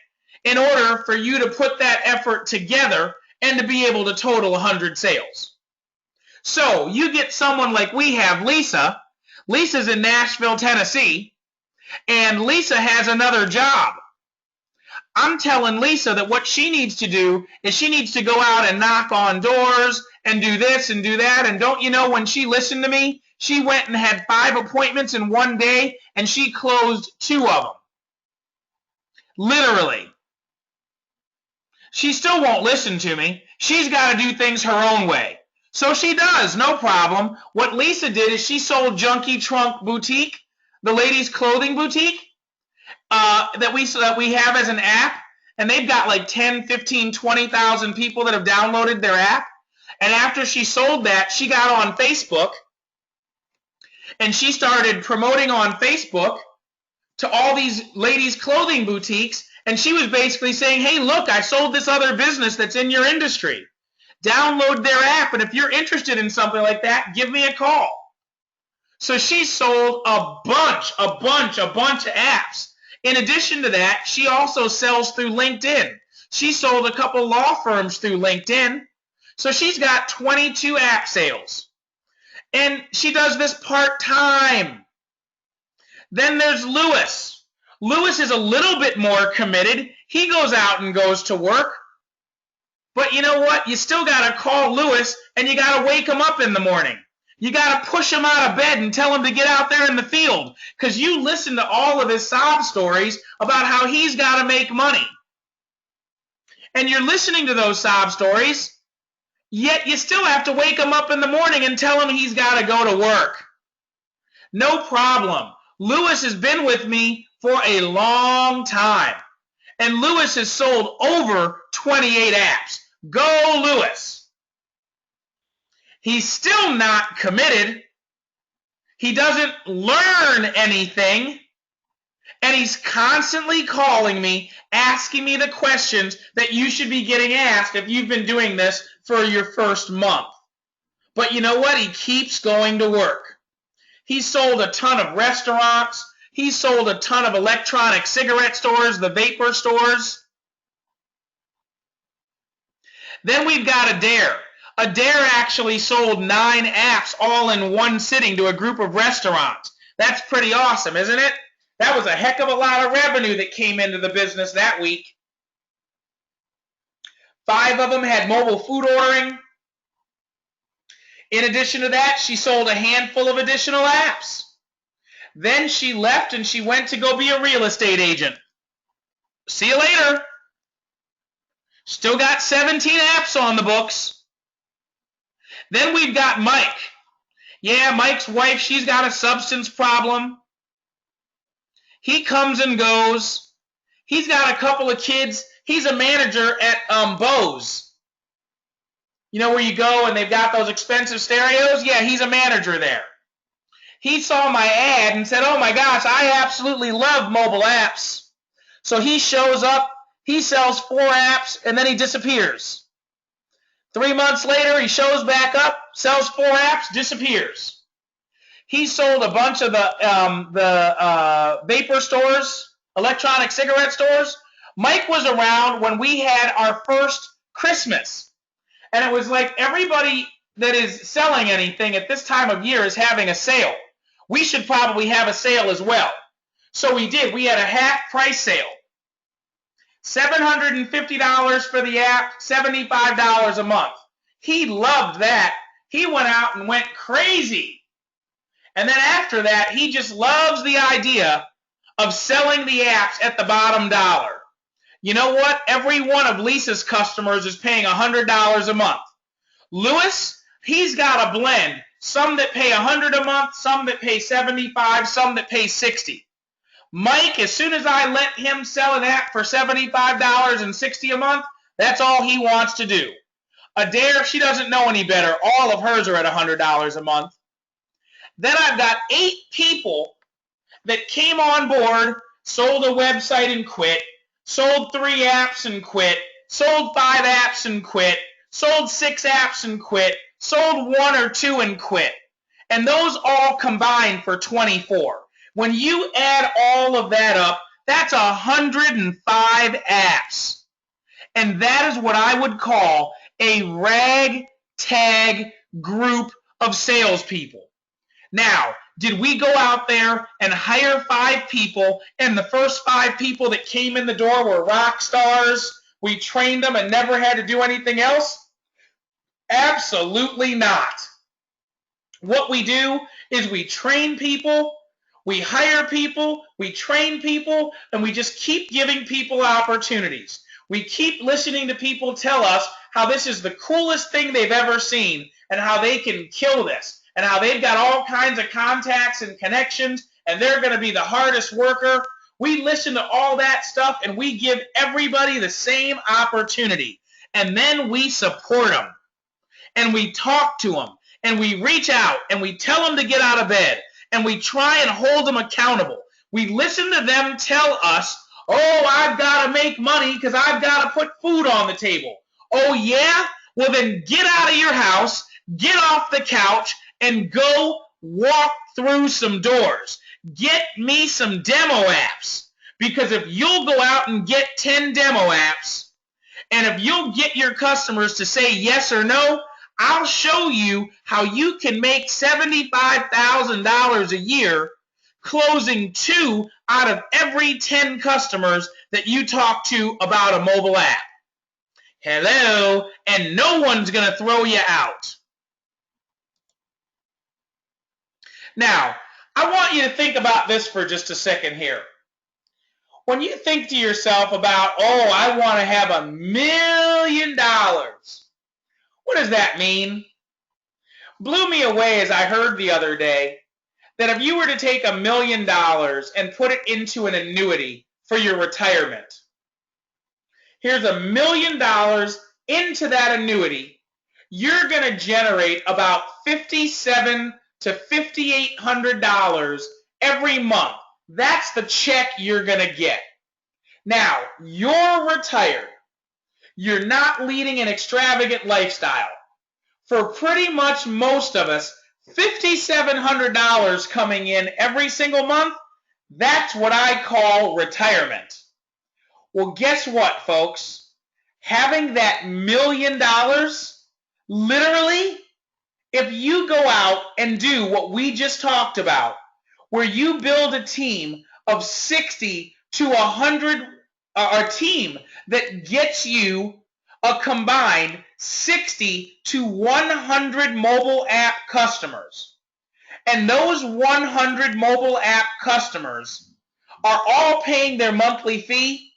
in order for you to put that effort together and to be able to total 100 sales. So you get someone like we have, Lisa. Lisa's in Nashville, Tennessee, and Lisa has another job. I'm telling Lisa that what she needs to do is she needs to go out and knock on doors and do this and do that. And don't you know, when she listened to me, she went and had 5 appointments in one day and she closed 2 of them. Literally. She still won't listen to me. She's got to do things her own way. So she does, no problem. What Lisa did is she sold Junkie Trunk Boutique, the ladies' clothing boutique, that we have as an app, and they've got like 10, 15, 20,000 people that have downloaded their app. And after she sold that, she got on Facebook, and she started promoting on Facebook to all these ladies' clothing boutiques, and she was basically saying, hey, look, I sold this other business that's in your industry. Download their app, and if you're interested in something like that, give me a call. So she sold a bunch of apps. In addition to that, she also sells through LinkedIn. She sold a couple law firms through LinkedIn. So she's got 22 app sales. And she does this part-time. Then there's Lewis. Lewis is a little bit more committed. He goes out and goes to work. But you know what? You still got to call Lewis, and you got to wake him up in the morning. You got to push him out of bed and tell him to get out there in the field, because you listen to all of his sob stories about how he's got to make money. And you're listening to those sob stories, yet you still have to wake him up in the morning and tell him he's got to go to work. No problem. Lewis has been with me for a long time. And Lewis has sold over 28 apps. Go Lewis. He's still not committed. He doesn't learn anything. And he's constantly calling me, asking me the questions that you should be getting asked if you've been doing this for your first month. But you know what? He keeps going to work. He sold a ton of restaurants. He sold a ton of electronic cigarette stores, the vapor stores. Then we've got Adair. Adair actually sold 9 apps all in one sitting to a group of restaurants. That's pretty awesome, isn't it? That was a heck of a lot of revenue that came into the business that week. 5 of them had mobile food ordering. In addition to that, she sold a handful of additional apps. Then she left and she went to go be a real estate agent. See you later. Still got 17 apps on the books. Then we've got Mike. Yeah, Mike's wife, she's got a substance problem. He comes and goes. He's got a couple of kids. He's a manager at Bose. You know where you go and they've got those expensive stereos? Yeah, he's a manager there. He saw my ad and said, oh my gosh, I absolutely love mobile apps. So he shows up, he sells 4 apps, and then he disappears. 3 months later, he shows back up, sells 4 apps, disappears. He sold a bunch of the vapor stores, electronic cigarette stores. Mike was around when we had our first Christmas. And it was like everybody that is selling anything at this time of year is having a sale. We should probably have a sale as well. So we did. We had a half price sale. $750 for the app, $75 a month. He loved that. He went out and went crazy. And then after that, he just loves the idea of selling the apps at the bottom dollar. You know what? Every one of Lisa's customers is paying $100 a month. Lewis, he's got a blend. Some that pay $100 a month, some that pay $75, some that pay $60. Mike, as soon as I let him sell an app for $75 and $60 a month, that's all he wants to do. Adair, she doesn't know any better. All of hers are at $100 a month. Then I've got 8 people that came on board, sold a website and quit, sold 3 apps and quit, sold 5 apps and quit, sold 6 apps and quit, sold 1 or 2 and quit. And those all combined for 24. When you add all of that up, that's 105 apps. And that is what I would call a ragtag group of salespeople. Now, did we go out there and hire 5 people, and the first 5 people that came in the door were rock stars? We trained them and never had to do anything else? Absolutely not. What we do is we train people, we hire people, we train people, and we just keep giving people opportunities. We keep listening to people tell us how this is the coolest thing they've ever seen and how they can kill this and how they've got all kinds of contacts and connections and they're going to be the hardest worker. We listen to all that stuff and we give everybody the same opportunity. And then we support them and we talk to them and we reach out and we tell them to get out of bed and we try and hold them accountable. We listen to them tell us, oh, I've got to make money because I've got to put food on the table. Oh, yeah? Well, then get out of your house, get off the couch, and go walk through some doors. Get me some demo apps. Because if you'll go out and get 10 demo apps, and if you'll get your customers to say yes or no, I'll show you how you can make $75,000 a year closing 2 out of every 10 customers that you talk to about a mobile app. Hello, and no one's going to throw you out. Now, I want you to think about this for just a second here. When you think to yourself about, oh, I want to have $1 million, what does that mean? Blew me away as I heard the other day that if you were to take $1 million and put it into an annuity for your retirement, here's $1 million into that annuity, you're going to generate about $5,700 to $5,800 every month. That's the check you're going to get. Now, you're retired. You're not leading an extravagant lifestyle. For pretty much most of us, $5,700 coming in every single month, that's what I call retirement. Well, guess what, folks? Having that $1 million, literally, if you go out and do what we just talked about, where you build a team of 60 to 100, a team that gets you a combined 60 to 100 mobile app customers, and those 100 mobile app customers are all paying their monthly fee,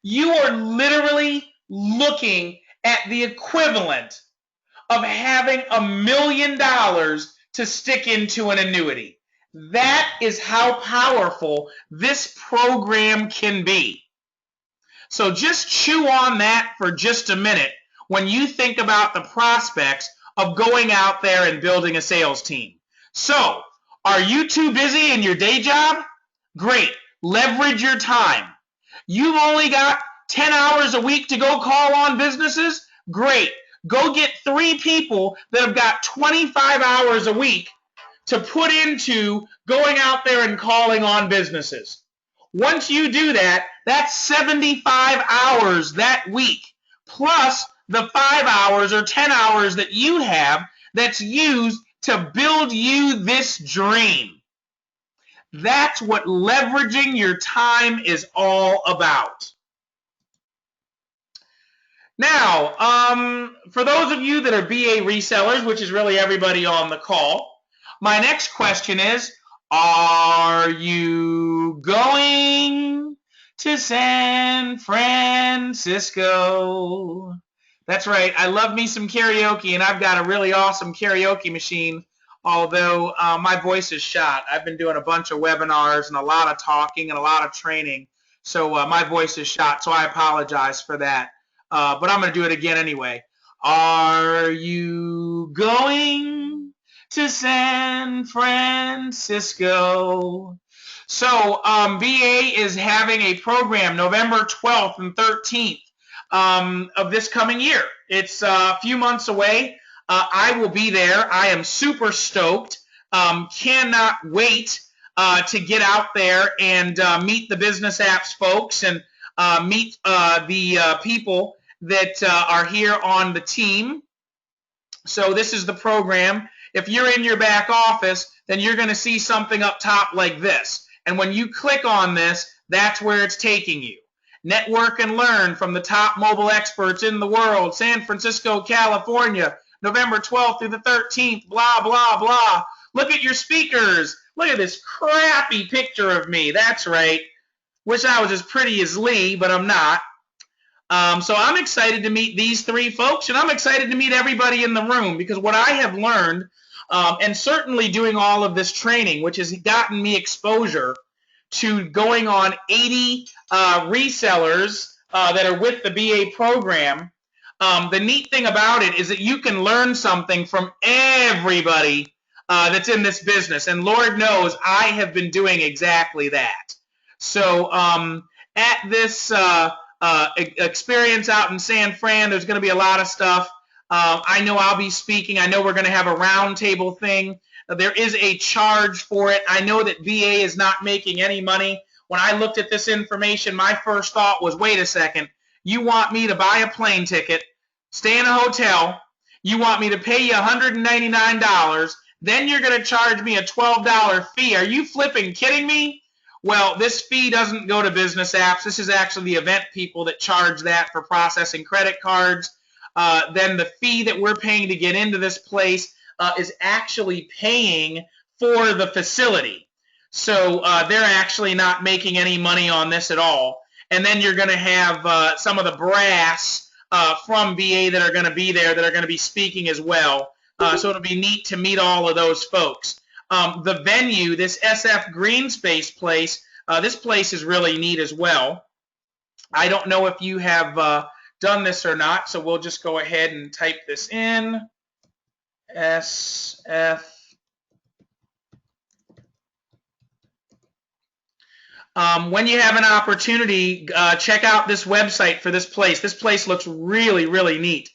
you are literally looking at the equivalent of having $1 million to stick into an annuity. That is how powerful this program can be. So just chew on that for just a minute when you think about the prospects of going out there and building a sales team. So, are you too busy in your day job? Great. Leverage your time. You've only got 10 hours a week to go call on businesses? Great. Go get 3 people that have got 25 hours a week to put into going out there and calling on businesses. Once you do that, that's 75 hours that week, plus the 5 hours or 10 hours that you have that's used to build you this dream. That's what leveraging your time is all about. Now, for those of you that are BA resellers, which is really everybody on the call, my next question is, are you going to San Francisco? That's right. I love me some karaoke, and I've got a really awesome karaoke machine, although my voice is shot. I've been doing a bunch of webinars and a lot of talking and a lot of training, so my voice is shot, so I apologize for that. But I'm going to do it again anyway. Are you going to San Francisco? So BA is having a program November 12th and 13th of this coming year. It's a few months away. I will be there. I am super stoked. Cannot wait to get out there and meet the business apps folks and meet the people that are here on the team. So this is the program. If you're in your back office, then you're going to see something up top like this. And when you click on this, that's where it's taking you. Network and learn from the top mobile experts in the world. San Francisco, California, November 12th through the 13th, blah, blah, blah. Look at your speakers. Look at this crappy picture of me. That's right. Wish I was as pretty as Lee, but I'm not. So I'm excited to meet these 3 folks, and I'm excited to meet everybody in the room, because what I have learned, and certainly doing all of this training, which has gotten me exposure to going on 80 resellers that are with the BA program, the neat thing about it is that you can learn something from everybody that's in this business, and Lord knows I have been doing exactly that. So at this experience out in San Fran, there's going to be a lot of stuff. I know I'll be speaking. I know we're going to have a roundtable thing. There is a charge for it. I know that BA is not making any money. When I looked at this information, my first thought was, wait a second, you want me to buy a plane ticket, stay in a hotel, you want me to pay you $199, then you're going to charge me a $12 fee. Are you flipping kidding me? Well, this fee doesn't go to business apps. This is actually the event people that charge that for processing credit cards. Then the fee that we're paying to get into this place is actually paying for the facility. So they're actually not making any money on this at all. And then you're going to have some of the brass from BA that are going to be there, that are going to be speaking as well. So it'll be neat to meet all of those folks. The venue, this SF Green Space place, this place is really neat as well. I don't know if you have done this or not, so we'll just go ahead and type this in. SF. When you have an opportunity, check out this website for this place. This place looks really, really neat.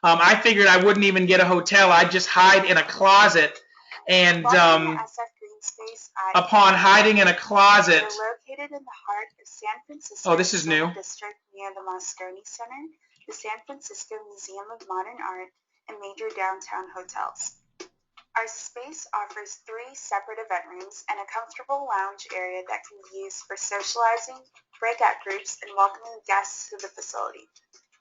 I figured I wouldn't even get a hotel. I'd just hide in a closet. And upon hiding in a closet, located in the heart of San Francisco. Oh, this is new. District near the Moscone Center, the San Francisco Museum of Modern Art, and major downtown hotels. Our space offers 3 separate event rooms and a comfortable lounge area that can be used for socializing, breakout groups, and welcoming guests to the facility.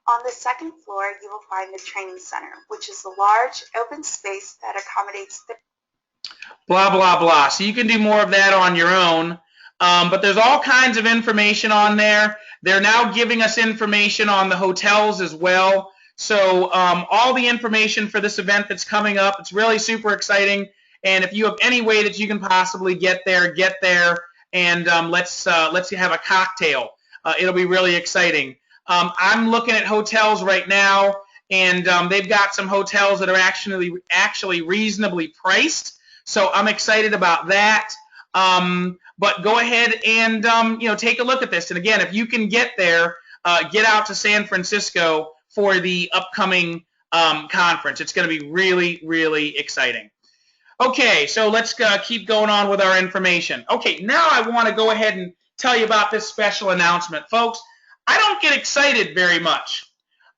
On the 2nd floor, you will find the training center, which is a large, open space that accommodates the blah, blah, blah. So you can do more of that on your own. But there's all kinds of information on there. They're now giving us information on the hotels as well. So all the information for this event that's coming up, it's really super exciting. And if you have any way that you can possibly get there, and let's have a cocktail. It'll be really exciting. I'm looking at hotels right now, and they've got some hotels that are actually reasonably priced. So I'm excited about that. But go ahead and take a look at this. And again, if you can get there, get out to San Francisco for the upcoming conference. It's going to be really, really exciting. Okay, so let's keep going on with our information. Okay, now I want to go ahead and tell you about this special announcement. Folks, I don't get excited very much,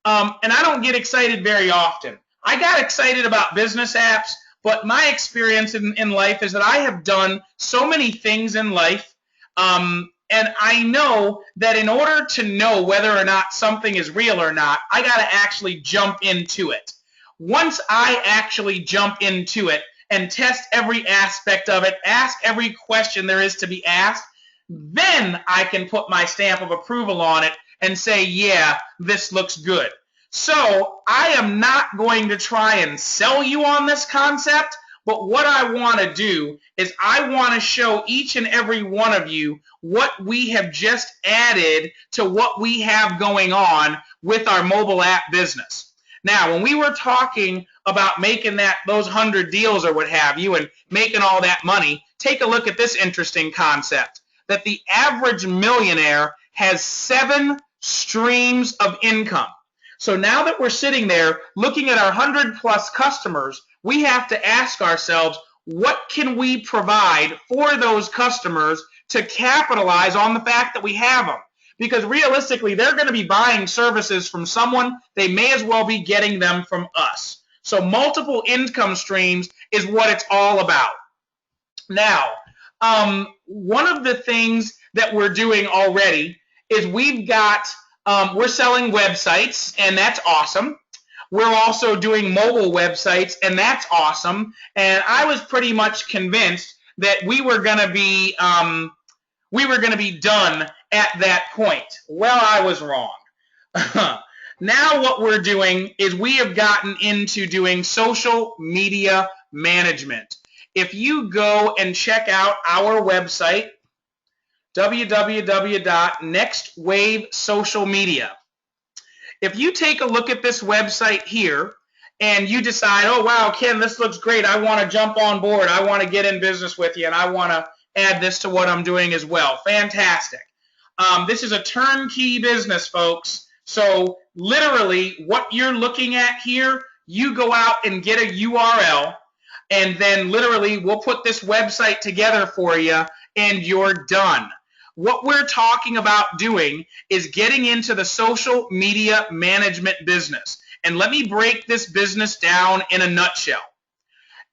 and I don't get excited very often. I got excited about business apps, but my experience in life is that I have done so many things in life, and I know that in order to know whether or not something is real or not, I got to actually jump into it. Once I actually jump into it and test every aspect of it, ask every question there is to be asked, then I can put my stamp of approval on it and say, yeah, this looks good. So I am not going to try and sell you on this concept, but what I want to do is I want to show each and every one of you what we have just added to what we have going on with our mobile app business. Now, when we were talking about making those 100 deals or what have you and making all that money, take a look at this interesting concept, that the average millionaire has 7 streams of income. So now that we're sitting there looking at our 100+ customers, we have to ask ourselves, what can we provide for those customers to capitalize on the fact that we have them? Because realistically, they're going to be buying services from someone. They may as well be getting them from us. So multiple income streams is what it's all about. Now, one of the things that we're doing already is we're selling websites, and that's awesome. We're also doing mobile websites, and that's awesome. And I was pretty much convinced that we were going to be done at that point. Well, I was wrong. Now what we're doing is we have gotten into doing social media management. If you go and check out our website, www.nextwavesocialmedia. If you take a look at this website here and you decide, oh, wow, Ken, this looks great. I want to jump on board. I want to get in business with you, and I want to add this to what I'm doing as well. Fantastic. This is a turnkey business, folks. So literally what you're looking at here, you go out and get a URL, and then literally we'll put this website together for you, and you're done. What we're talking about doing is getting into the social media management business. And let me break this business down in a nutshell.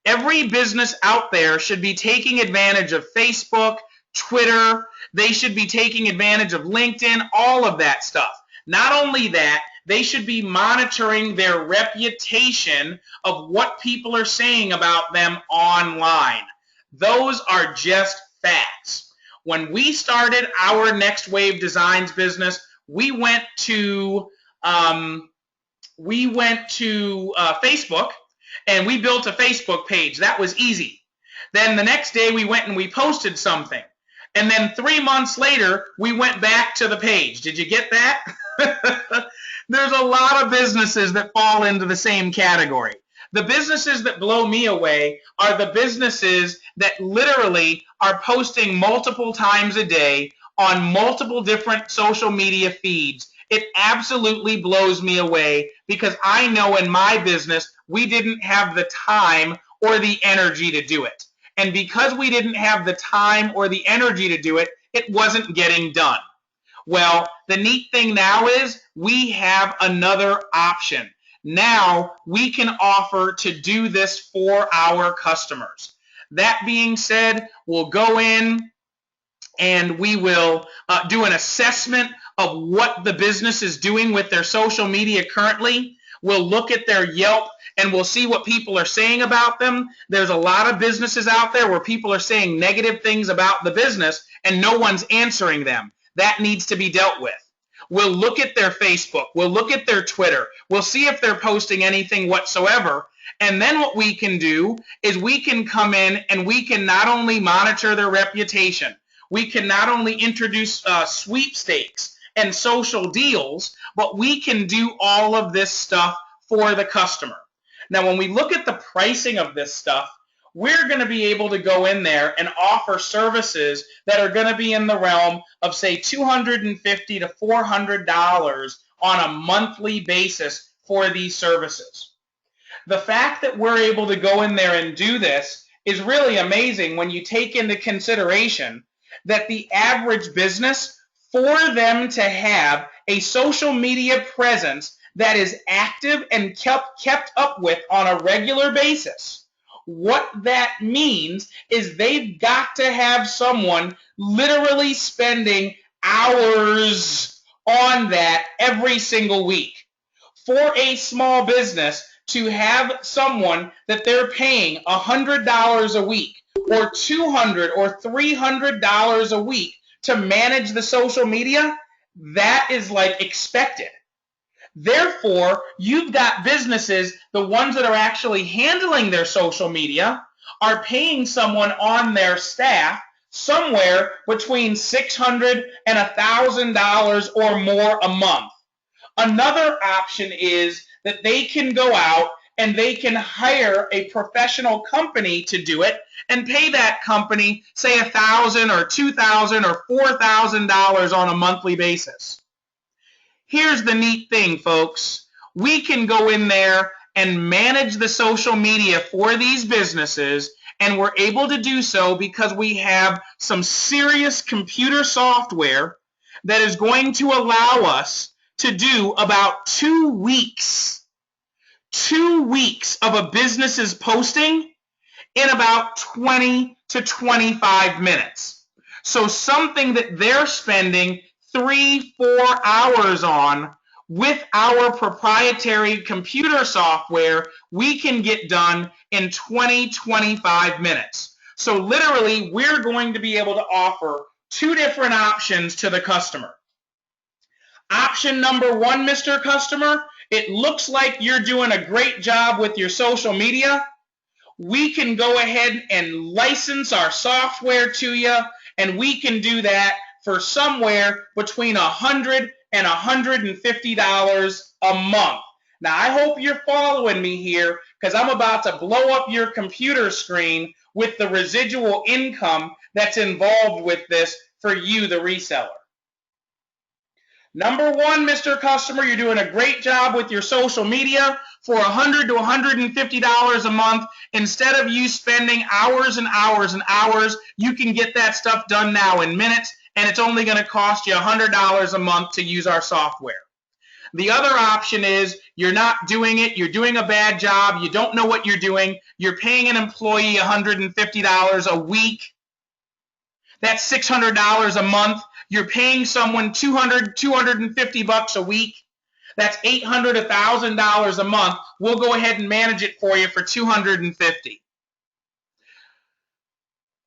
Every business out there should be taking advantage of Facebook, Twitter. They should be taking advantage of LinkedIn, all of that stuff. Not only that, they should be monitoring their reputation of what people are saying about them online. Those are just facts. When we started our Next Wave Designs business, we went to Facebook, and we built a Facebook page. That was easy. Then the next day we went and we posted something. And then 3 months later, we went back to the page. Did you get that? There's a lot of businesses that fall into the same category. The businesses that blow me away are the businesses that literally are posting multiple times a day on multiple different social media feeds. It absolutely blows me away because I know in my business we didn't have the time or the energy to do it. And because we didn't have the time or the energy to do it, it wasn't getting done. Well, the neat thing now is we have another option. Now we can offer to do this for our customers. That being said, we'll go in and we will do an assessment of what the business is doing with their social media currently. We'll look at their Yelp and we'll see what people are saying about them. There's a lot of businesses out there where people are saying negative things about the business and no one's answering them. That needs to be dealt with. We'll look at their Facebook. We'll look at their Twitter. We'll see if they're posting anything whatsoever. And then what we can do is we can come in and we can not only monitor their reputation, we can not only introduce sweepstakes and social deals, but we can do all of this stuff for the customer. Now, when we look at the pricing of this stuff, we're going to be able to go in there and offer services that are going to be in the realm of, say, $250 to $400 on a monthly basis for these services. The fact that we're able to go in there and do this is really amazing when you take into consideration that the average business, for them to have a social media presence that is active and kept up with on a regular basis, what that means is they've got to have someone literally spending hours on that every single week. For a small business to have someone that they're paying $100 a week or $200 or $300 a week to manage the social media, that is like expected. Therefore, you've got businesses, the ones that are actually handling their social media, are paying someone on their staff somewhere between $600 and $1,000 or more a month. Another option is that they can go out and they can hire a professional company to do it and pay that company, say, $1,000 or $2,000 or $4,000 on a monthly basis. Here's the neat thing, folks. We can go in there and manage the social media for these businesses, and we're able to do so because we have some serious computer software that is going to allow us to do about 2 weeks. 2 weeks of a business's posting in about 20 to 25 minutes. So something that they're spending 3-4 hours on with our proprietary computer software, we can get done in 20-25 minutes. So literally, we're going to be able to offer 2 different options to the customer. Option number 1, Mr. Customer, it looks like you're doing a great job with your social media. We can go ahead and license our software to you, and we can do that for somewhere between $100 and $150 a month. Now, I hope you're following me here because I'm about to blow up your computer screen with the residual income that's involved with this for you, the reseller. Number 1, Mr. Customer, you're doing a great job with your social media. For $100 to $150 a month, instead of you spending hours and hours and hours, you can get that stuff done now in minutes, and it's only going to cost you $100 a month to use our software. The other option is you're not doing it, you're doing a bad job, you don't know what you're doing, you're paying an employee $150 a week. That's $600 a month. You're paying someone $250 a week. That's $800, $1,000 a month. We'll go ahead and manage it for you for $250.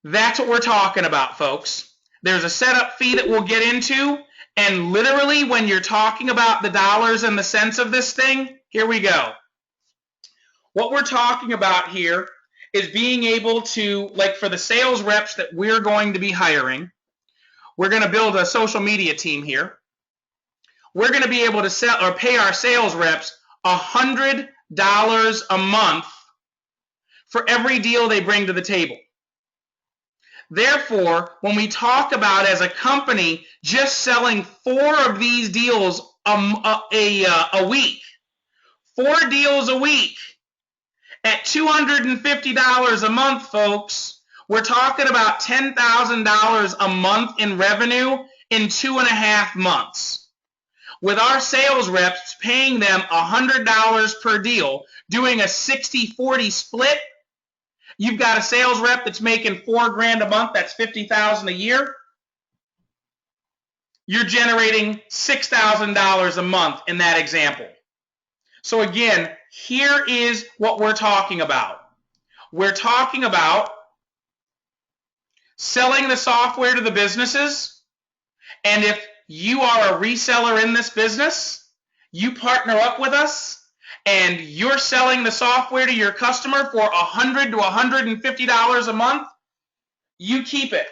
That's what we're talking about, folks. There's a setup fee that we'll get into, and literally when you're talking about the dollars and the cents of this thing, here we go. What we're talking about here is being able to, like for the sales reps that we're going to be hiring, we're going to build a social media team here. We're going to be able to sell or pay our sales reps $100 a month for every deal they bring to the table. Therefore, when we talk about as a company just selling 4 of these deals a week, 4 deals a week at $250 a month, folks, we're talking about $10,000 a month in revenue in 2.5 months. With our sales reps paying them $100 per deal, doing a 60-40 split, you've got a sales rep that's making $4,000 a month, that's $50,000 a year. You're generating $6,000 a month in that example. So again, here is what we're talking about. We're talking about selling the software to the businesses, and if you are a reseller in this business, you partner up with us, and you're selling the software to your customer for $100 to $150 a month, you keep it.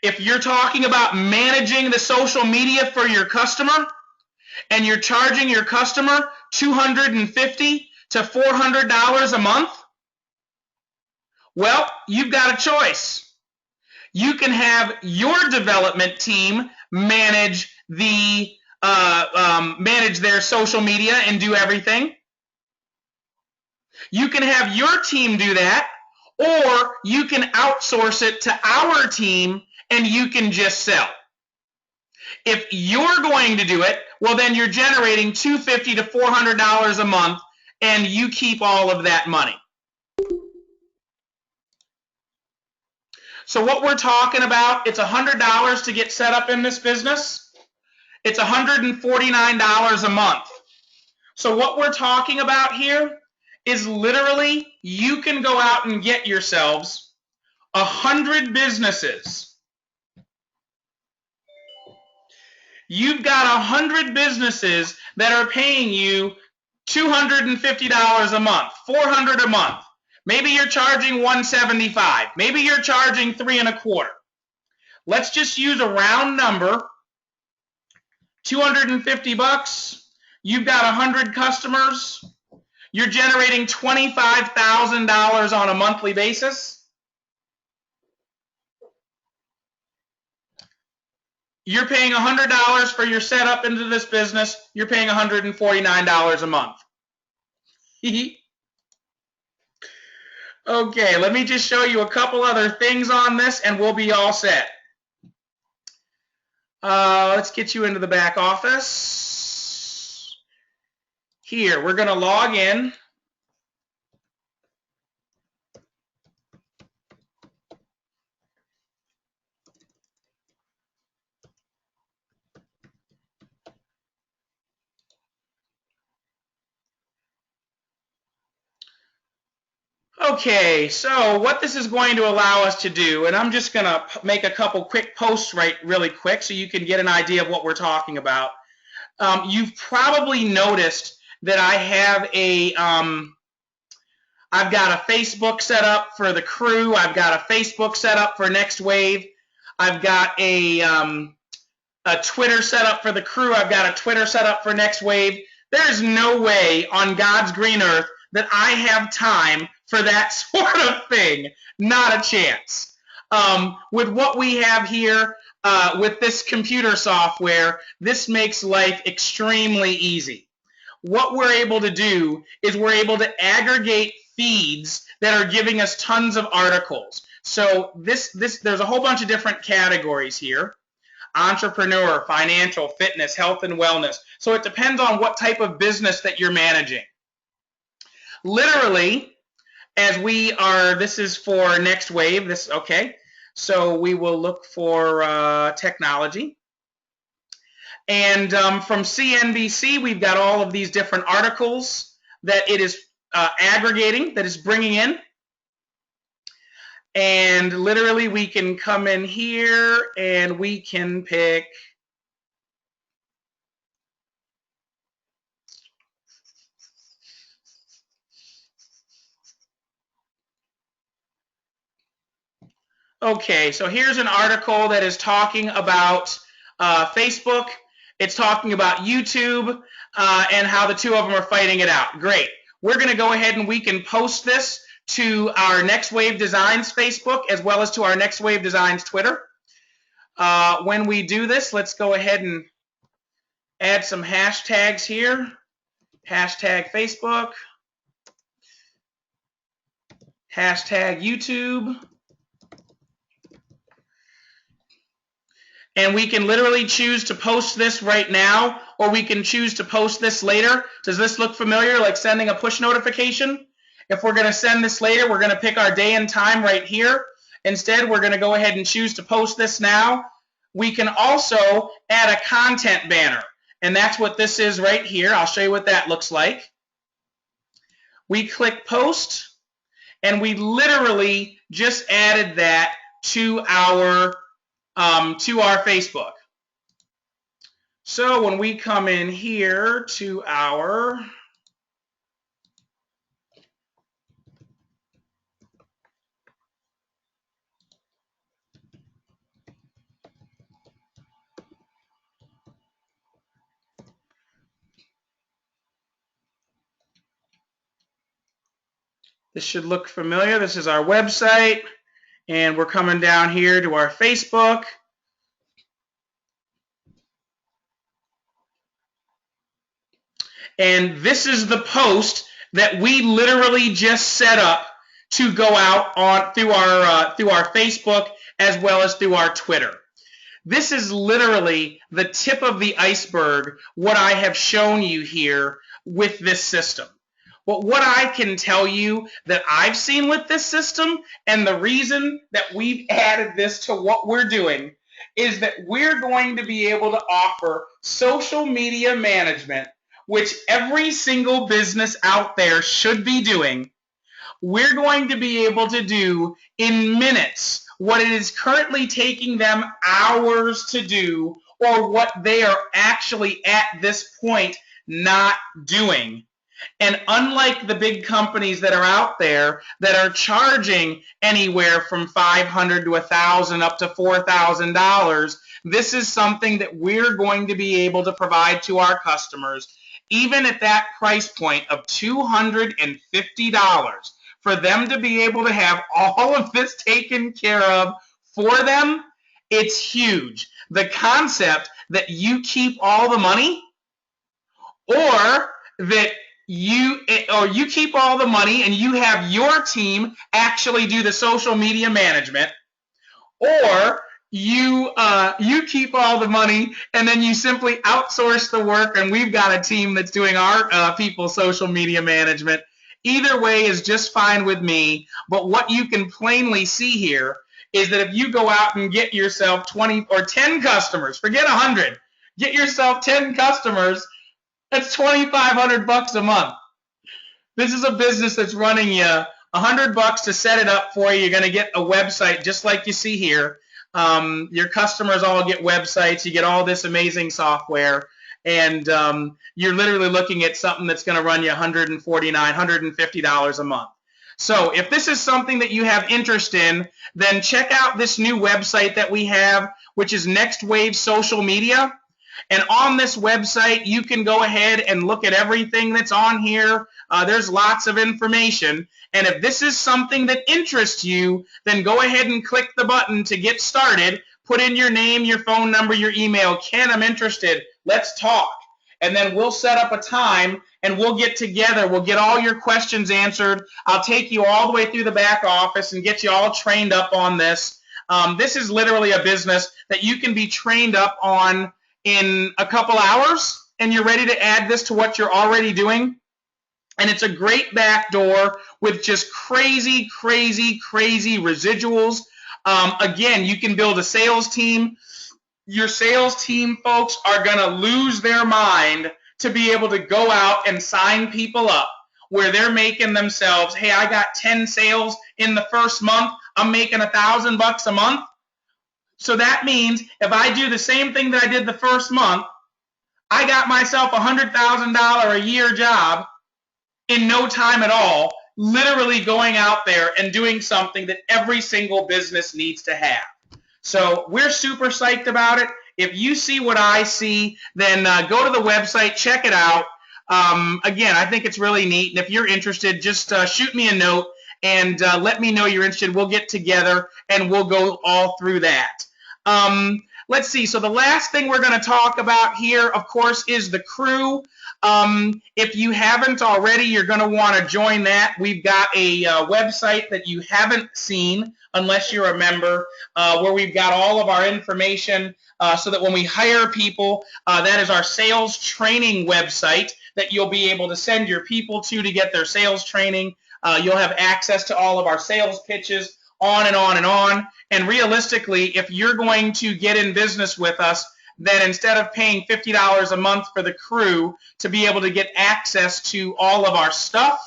If you're talking about managing the social media for your customer, and you're charging your customer $250 to $400 a month, well, you've got a choice. You can have your development team manage their social media and do everything. You can have your team do that, or you can outsource it to our team and you can just sell. If you're going to do it, well, then you're generating $250 to $400 a month, and you keep all of that money. So what we're talking about, it's $100 to get set up in this business. It's $149 a month. So what we're talking about here is literally you can go out and get yourselves 100 businesses. You've got 100 businesses that are paying you $250 a month, $400 a month. Maybe you're charging $175. Maybe you're charging $3.25. Let's just use a round number. $250. You've got 100 customers. You're generating $25,000 on a monthly basis. You're paying $100 for your setup into this business. You're paying $149 a month. Okay, let me just show you a couple other things on this and we'll be all set. Let's get you into the back office. Here, we're going to log in. Okay, so what this is going to allow us to do, and I'm just going to make a couple quick posts really quick so you can get an idea of what we're talking about. You've probably noticed that I have I've got a Facebook set up for the crew. I've got a Facebook set up for Next Wave. I've got a Twitter set up for the crew. I've got a Twitter set up for Next Wave. There's no way on God's green earth that I have time for that sort of thing. Not a chance. With what we have here, with this computer software, this makes life extremely easy. What we're able to do is we're able to aggregate feeds that are giving us tons of articles. So there's a whole bunch of different categories here. Entrepreneur, financial, fitness, health and wellness. So it depends on what type of business that you're managing. Literally, as we are, this is for Next Wave. Okay. So we will look for technology. And from CNBC, we've got all of these different articles that it is aggregating, that is bringing in. And literally, we can come in here and we can pick Okay, so here's an article that is talking about Facebook. It's talking about YouTube and how the two of them are fighting it out. Great. We're going to go ahead and we can post this to our Next Wave Designs Facebook as well as to our Next Wave Designs Twitter. When we do this, let's go ahead and add some hashtags here. Hashtag Facebook. Hashtag YouTube. And we can literally choose to post this right now, or we can choose to post this later. Does this look familiar, like sending a push notification? If we're going to send this later, we're going to pick our day and time right here. Instead, we're going to go ahead and choose to post this now. We can also add a content banner, and that's what this is right here. I'll show you what that looks like. We click post, and we literally just added that to our Facebook. So when we come in here to our this should look familiar. This is our website, and we're coming down here to our Facebook. And this is the post that we literally just set up to go out on through our Facebook as well as through our Twitter. This is literally the tip of the iceberg, what I have shown you here with this system. But what I can tell you that I've seen with this system, and the reason that we've added this to what we're doing, is that we're going to be able to offer social media management, which every single business out there should be doing. We're going to be able to do in minutes what it is currently taking them hours to do, or what they are actually at this point not doing. And unlike the big companies that are out there that are charging anywhere from $500 to $1,000 up to $4,000, this is something that we're going to be able to provide to our customers, even at that price point of $250, for them to be able to have all of this taken care of for them. It's huge. The concept that you keep all the money, or that you keep all the money and you have your team actually do the social media management, or you keep all the money and then you simply outsource the work and we've got a team that's doing our people's social media management. Either way is just fine with me, but what you can plainly see here is that if you go out and get yourself 20 or 10 customers, forget 100, get yourself 10 customers, that's $2,500 a month. This is a business that's running you $100 to set it up for you. You're going to get a website just like you see here. Your customers all get websites. You get all this amazing software, and you're literally looking at something that's going to run you $149, $150 a month. So if this is something that you have interest in, then check out this new website that we have, which is Next Wave Social Media. And on this website, you can go ahead and look at everything that's on here. There's lots of information. And if this is something that interests you, then go ahead and click the button to get started. Put in your name, your phone number, your email. Ken, I'm interested. Let's talk. And then we'll set up a time and we'll get together. We'll get all your questions answered. I'll take you all the way through the back office and get you all trained up on this. This is literally a business that you can be trained up on in a couple hours, and you're ready to add this to what you're already doing. And it's a great backdoor with just crazy, crazy, crazy residuals. Again, you can build a sales team. Your sales team, folks, are going to lose their mind to be able to go out and sign people up where they're making themselves, hey, I got 10 sales in the first month. I'm making $1,000 a month. So that means if I do the same thing that I did the first month, I got myself a $100,000 a year job in no time at all, literally going out there and doing something that every single business needs to have. So we're super psyched about it. If you see what I see, then go to the website, check it out. Again, I think it's really neat. And if you're interested, just shoot me a note and let me know you're interested. We'll get together and we'll go all through that. Let's see. So the last thing we're going to talk about here, of course, is the crew. If you haven't already, you're going to want to join that. We've got a website that you haven't seen unless you're a member, where we've got all of our information so that when we hire people, that is our sales training website that you'll be able to send your people to get their sales training. You'll have access to all of our sales pitches, on and on and on. And realistically, if you're going to get in business with us, then instead of paying $50 a month for the crew to be able to get access to all of our stuff,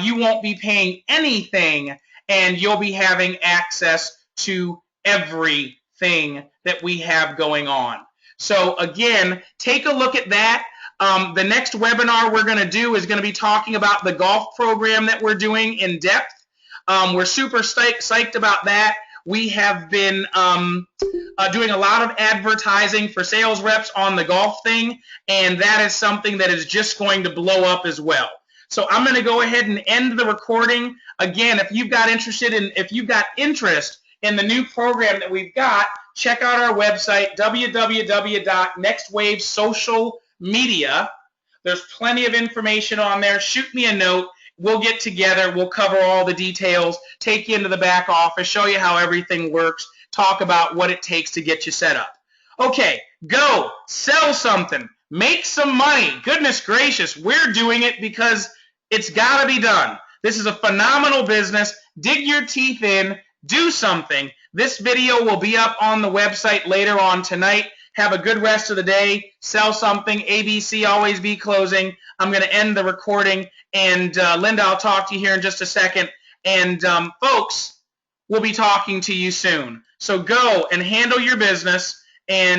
you won't be paying anything, and you'll be having access to everything that we have going on. So again, take a look at that. The next webinar we're going to do is going to be talking about the golf program that we're doing in depth. We're super psyched about that. We have been doing a lot of advertising for sales reps on the golf thing, and that is something that is just going to blow up as well. So I'm going to go ahead and end the recording. Again, if you've got interest in the new program that we've got, check out our website, www.nextwavesocialmedia. There's plenty of information on there. Shoot me a note. We'll get together. We'll cover all the details, take you into the back office, show you how everything works, talk about what it takes to get you set up. Okay, go, sell something, make some money. Goodness gracious, we're doing it because it's got to be done. This is a phenomenal business. Dig your teeth in, do something. This video will be up on the website later on tonight. Have a good rest of the day. Sell something. ABC, always be closing. I'm going to end the recording. And Linda, I'll talk to you here in just a second. And folks, we'll be talking to you soon. So go and handle your business. And